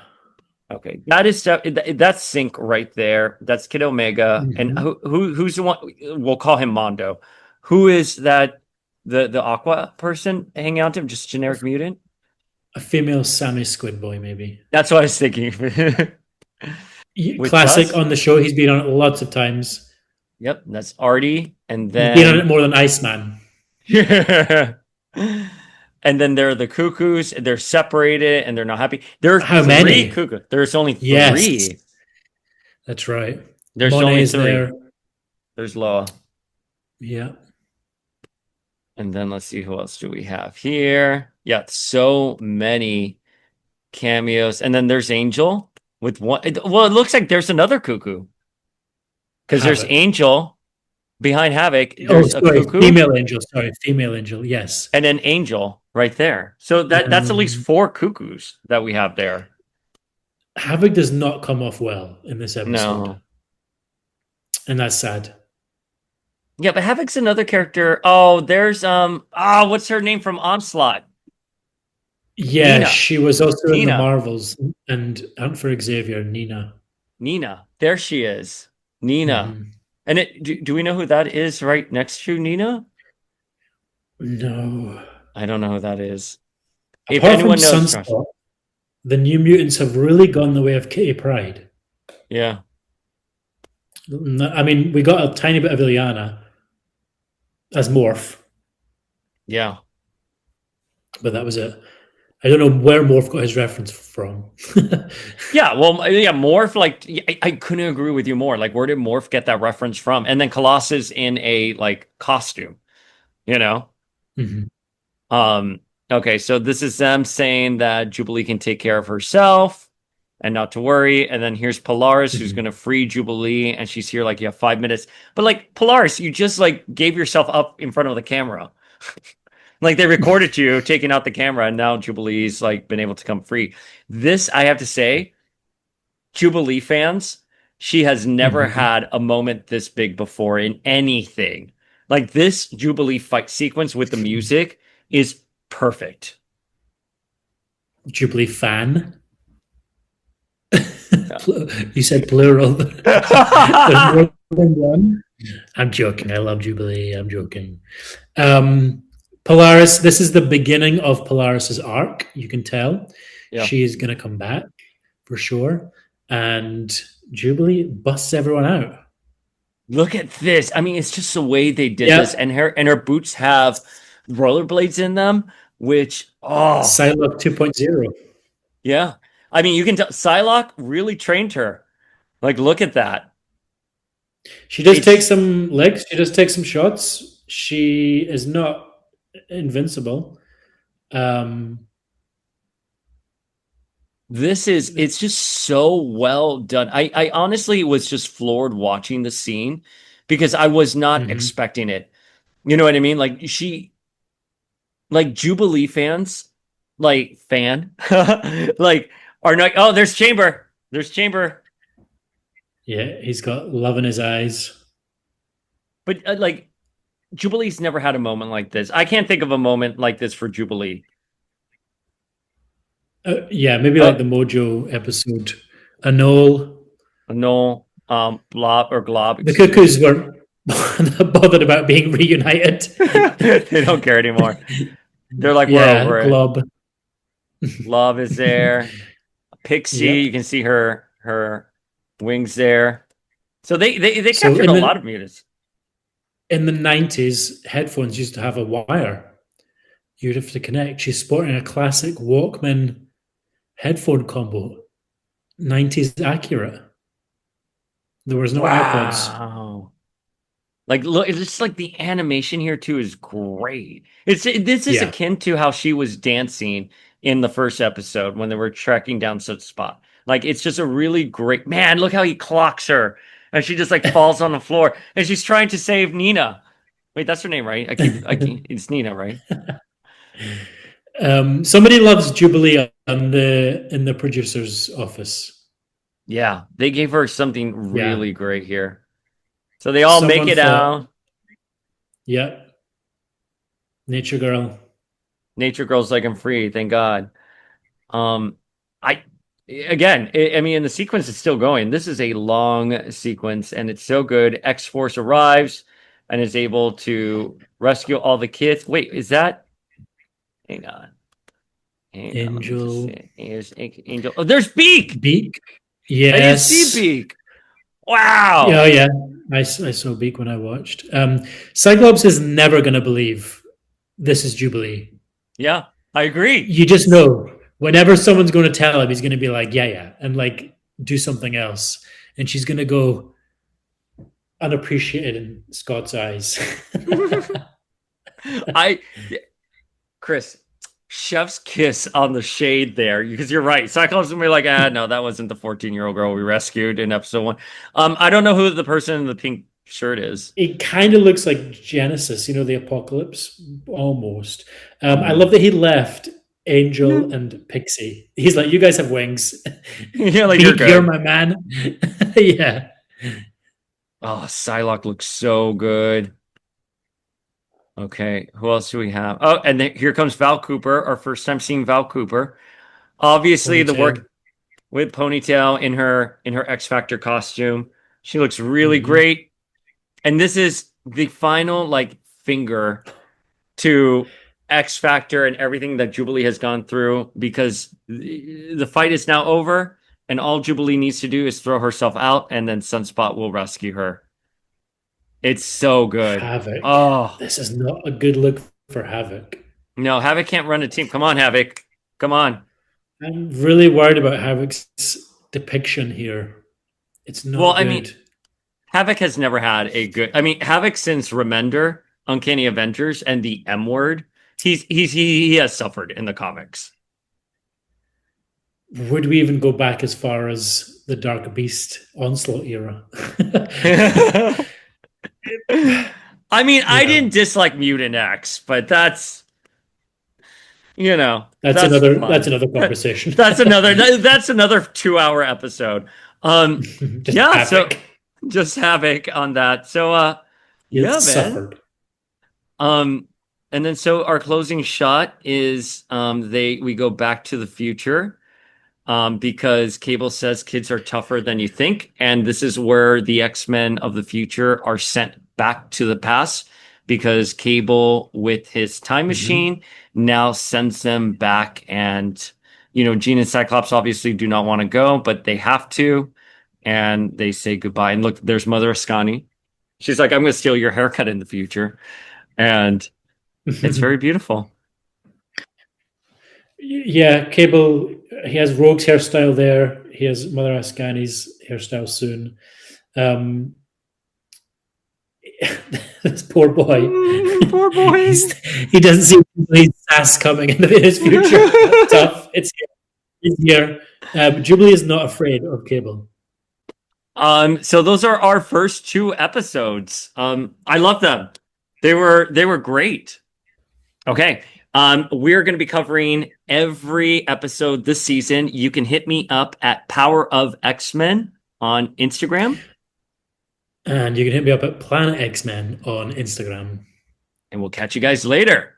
Okay, that's Sync right there. That's Kid Omega, and Mhm. who's the one? We'll call him Mondo. Who is that? The Aqua person hanging out to him? Just generic mutant? A female Sammy Squid Boy, maybe. That's what I was thinking. With Classic Dust. on the show. He's been on it lots of times. Yep, that's Artie, and He's been on it then more than Iceman. yeah. And then there are the cuckoos. They're separated and they're not happy. There are How three many? cuckoos. There's only Yes, three. that's right. There's Monet only is three. there. There's Loa. Yeah. And then let's see, who else do we have here? Yeah, so many cameos. And then there's Angel with one. Well, it looks like there's another cuckoo, because there's Havoc. Angel behind Havoc. Oh, There's a sorry. cuckoo Female angel. Sorry. Female angel. Yes. and an Angel right there. So that's at least Um, four cuckoos that we have there. Havoc does not come off well in this episode. No. And that's sad. Yeah, but Havoc's another character. Oh, there's what's her name from Onslaught? Yeah, Nina. she was also in the Nina. Marvels and Hunt for Xavier, Nina. Nina. There she is. Nina. Mhm. And do we know who that is right next to Nina? No. I don't know who that is. If Apart from anyone knows, Josh. Sunspot, the New Mutants have really gone the way of Kitty Pryde. Yeah. I mean, we got a tiny bit of Ileana as Morph, Yeah. but that was it. I don't know where Morph got his reference from. Yeah. Well, yeah, Morph, like, I couldn't agree with you more. Like, where did Morph get that reference from? And then Colossus in a, like, costume, you know? Mhm. Okay, so this is them saying that Jubilee can take care of herself and not to worry. And then here's Polaris, who's Mhm. going to free Jubilee, and she's here like, you have 5 minutes. But like, Polaris, you just like gave yourself up in front of the camera. Like, they recorded you taking out the camera, and now Jubilee's like been able to come free. This, I have to say, Jubilee fans, she has never Mhm. had a moment this big before in anything. Like, this Jubilee fight sequence with the music is perfect. Jubilee fan. Yeah. You said plural. There's more than one. I'm joking. I love Jubilee. I'm joking. Polaris, this is the beginning of Polaris's arc. You can tell. Yeah. She's going to come back for sure. And Jubilee busts everyone out. Look at this. I mean, it's just the way they did this, Yeah, and her boots have rollerblades in them, which Psylocke 2.0. yeah. I mean, you can tell Psylocke really trained her. Like, look at that. She does take It's some legs. She does take some shots. She is not invincible. Um, it's just so well done. I honestly was just floored watching the scene because I was not mhm. expecting it. You know what I mean? Like Jubilee fans, like fan, like are not. Oh, there's Chamber. There's Chamber. Yeah, he's got love in his eyes. But like Jubilee's never had a moment like this. I can't think of a moment like this for Jubilee. Yeah, maybe like the Oh, Mojo episode. Anole. no, Blob or Glob, The excuse me. Cuckoos weren't bothered about being reunited. They don't care anymore. They're like, we're Yeah, over it. Glob. Love is there. Pixie, Yep. you can see her wings there. So they So captured a lot of mutants. in the 90s, headphones used to have a wire. You'd have to connect. She's sporting a classic Walkman headphone combo. 90s accurate. There was no AirPods. Wow. Like look, it's just like the animation here too is great. This is Yeah. akin to how she was dancing in the first episode when they were tracking down such spot. Like it's just a really great man. Look how he clocks her, and she just like falls on the floor, and she's trying to save Nina. Wait, that's her name, right? I keep, it's Nina, right? Somebody loves Jubilee on the in the producer's office. Yeah, they gave her something Yeah. really great here. So they all make Someone it thought, out. yeah, Nature Girl. Nature Girl's like I'm free, thank God. Um, I again, I mean, and the sequence is still going. This is a long sequence, and it's so good. X Force arrives and is able to rescue all the kids. Wait, is that? Hang on, hang on. Let me just Angel see. Here's Angel. Oh, there's Beak. Beak. I didn't see Yes. Beak. Yeah, oh Wow. yeah. I saw Beak when I watched. Cyclops is never going to believe this is Jubilee. Yeah, I agree. You just know whenever someone's going to tell him, he's going to be like, yeah, yeah, and like do something else. And she's going to go unappreciated in Scott's eyes. I Chris, chef's kiss on the shade there because you're right. Cyclops will be like, no, that wasn't the 14-year-old girl we rescued in episode one. I don't know who the person in the pink shirt is. It kind of looks like Genesis, the apocalypse, almost. I Hmm. love that he left Angel and Pixie. He's like, you guys have wings. Yeah, like you're Beak, you're good. my man. Yeah. Oh, Psylocke looks so good. Okay, who else do we have? Oh, and then here comes Val Cooper, our first time seeing Val Cooper. Obviously, the Ponytail. work with ponytail in her X Factor costume. She looks really Hmm. great. And this is the final like finger to X Factor and everything that Jubilee has gone through because the fight is now over and all Jubilee needs to do is throw herself out and then Sunspot will rescue her. It's so good. Havoc. Oh, This is not a good look for Havoc. no, Havoc can't run a team. Come on, Havoc. Come on. I'm really worried about Havoc's depiction here. It's Well, not I mean, good. Havoc has never had a good. I mean, Havoc since Remender, Uncanny Avengers, and the M word, he has suffered in the comics. Would we even go back as far as the Dark Beast Onslaught era? I mean, I Yeah, didn't dislike Mutant X, but that's that's another fun. conversation. That's another 2 hour episode. Um, Just yeah, so Havoc. just Havoc on that. So He yeah, man. suffered. Um, and then so our closing shot is we go back to the future because Cable says kids are tougher than you think. And this is where the X-Men of the future are sent back to the past because Cable, with his time Hmm. machine, now sends them back. And, Jean and Cyclops obviously do not want to go, but they have to. And they say goodbye. And look, there's Mother Ascani. She's like, I'm going to steal your haircut in the future. And it's very beautiful. Yeah, Cable, he has Rogue's hairstyle there. He has Mother Ascani's hairstyle soon. This poor boy. Poor boy. He doesn't see Jubilee's sass coming in his future. That's tough. It's here. Jubilee is not afraid of Cable. So those are our first 2 episodes. I love them. They were great. Okay. We're going to be covering every episode this season. You can hit me up at Power of X-Men on Instagram. And you can hit me up at Planet X-Men on Instagram. And we'll catch you guys later.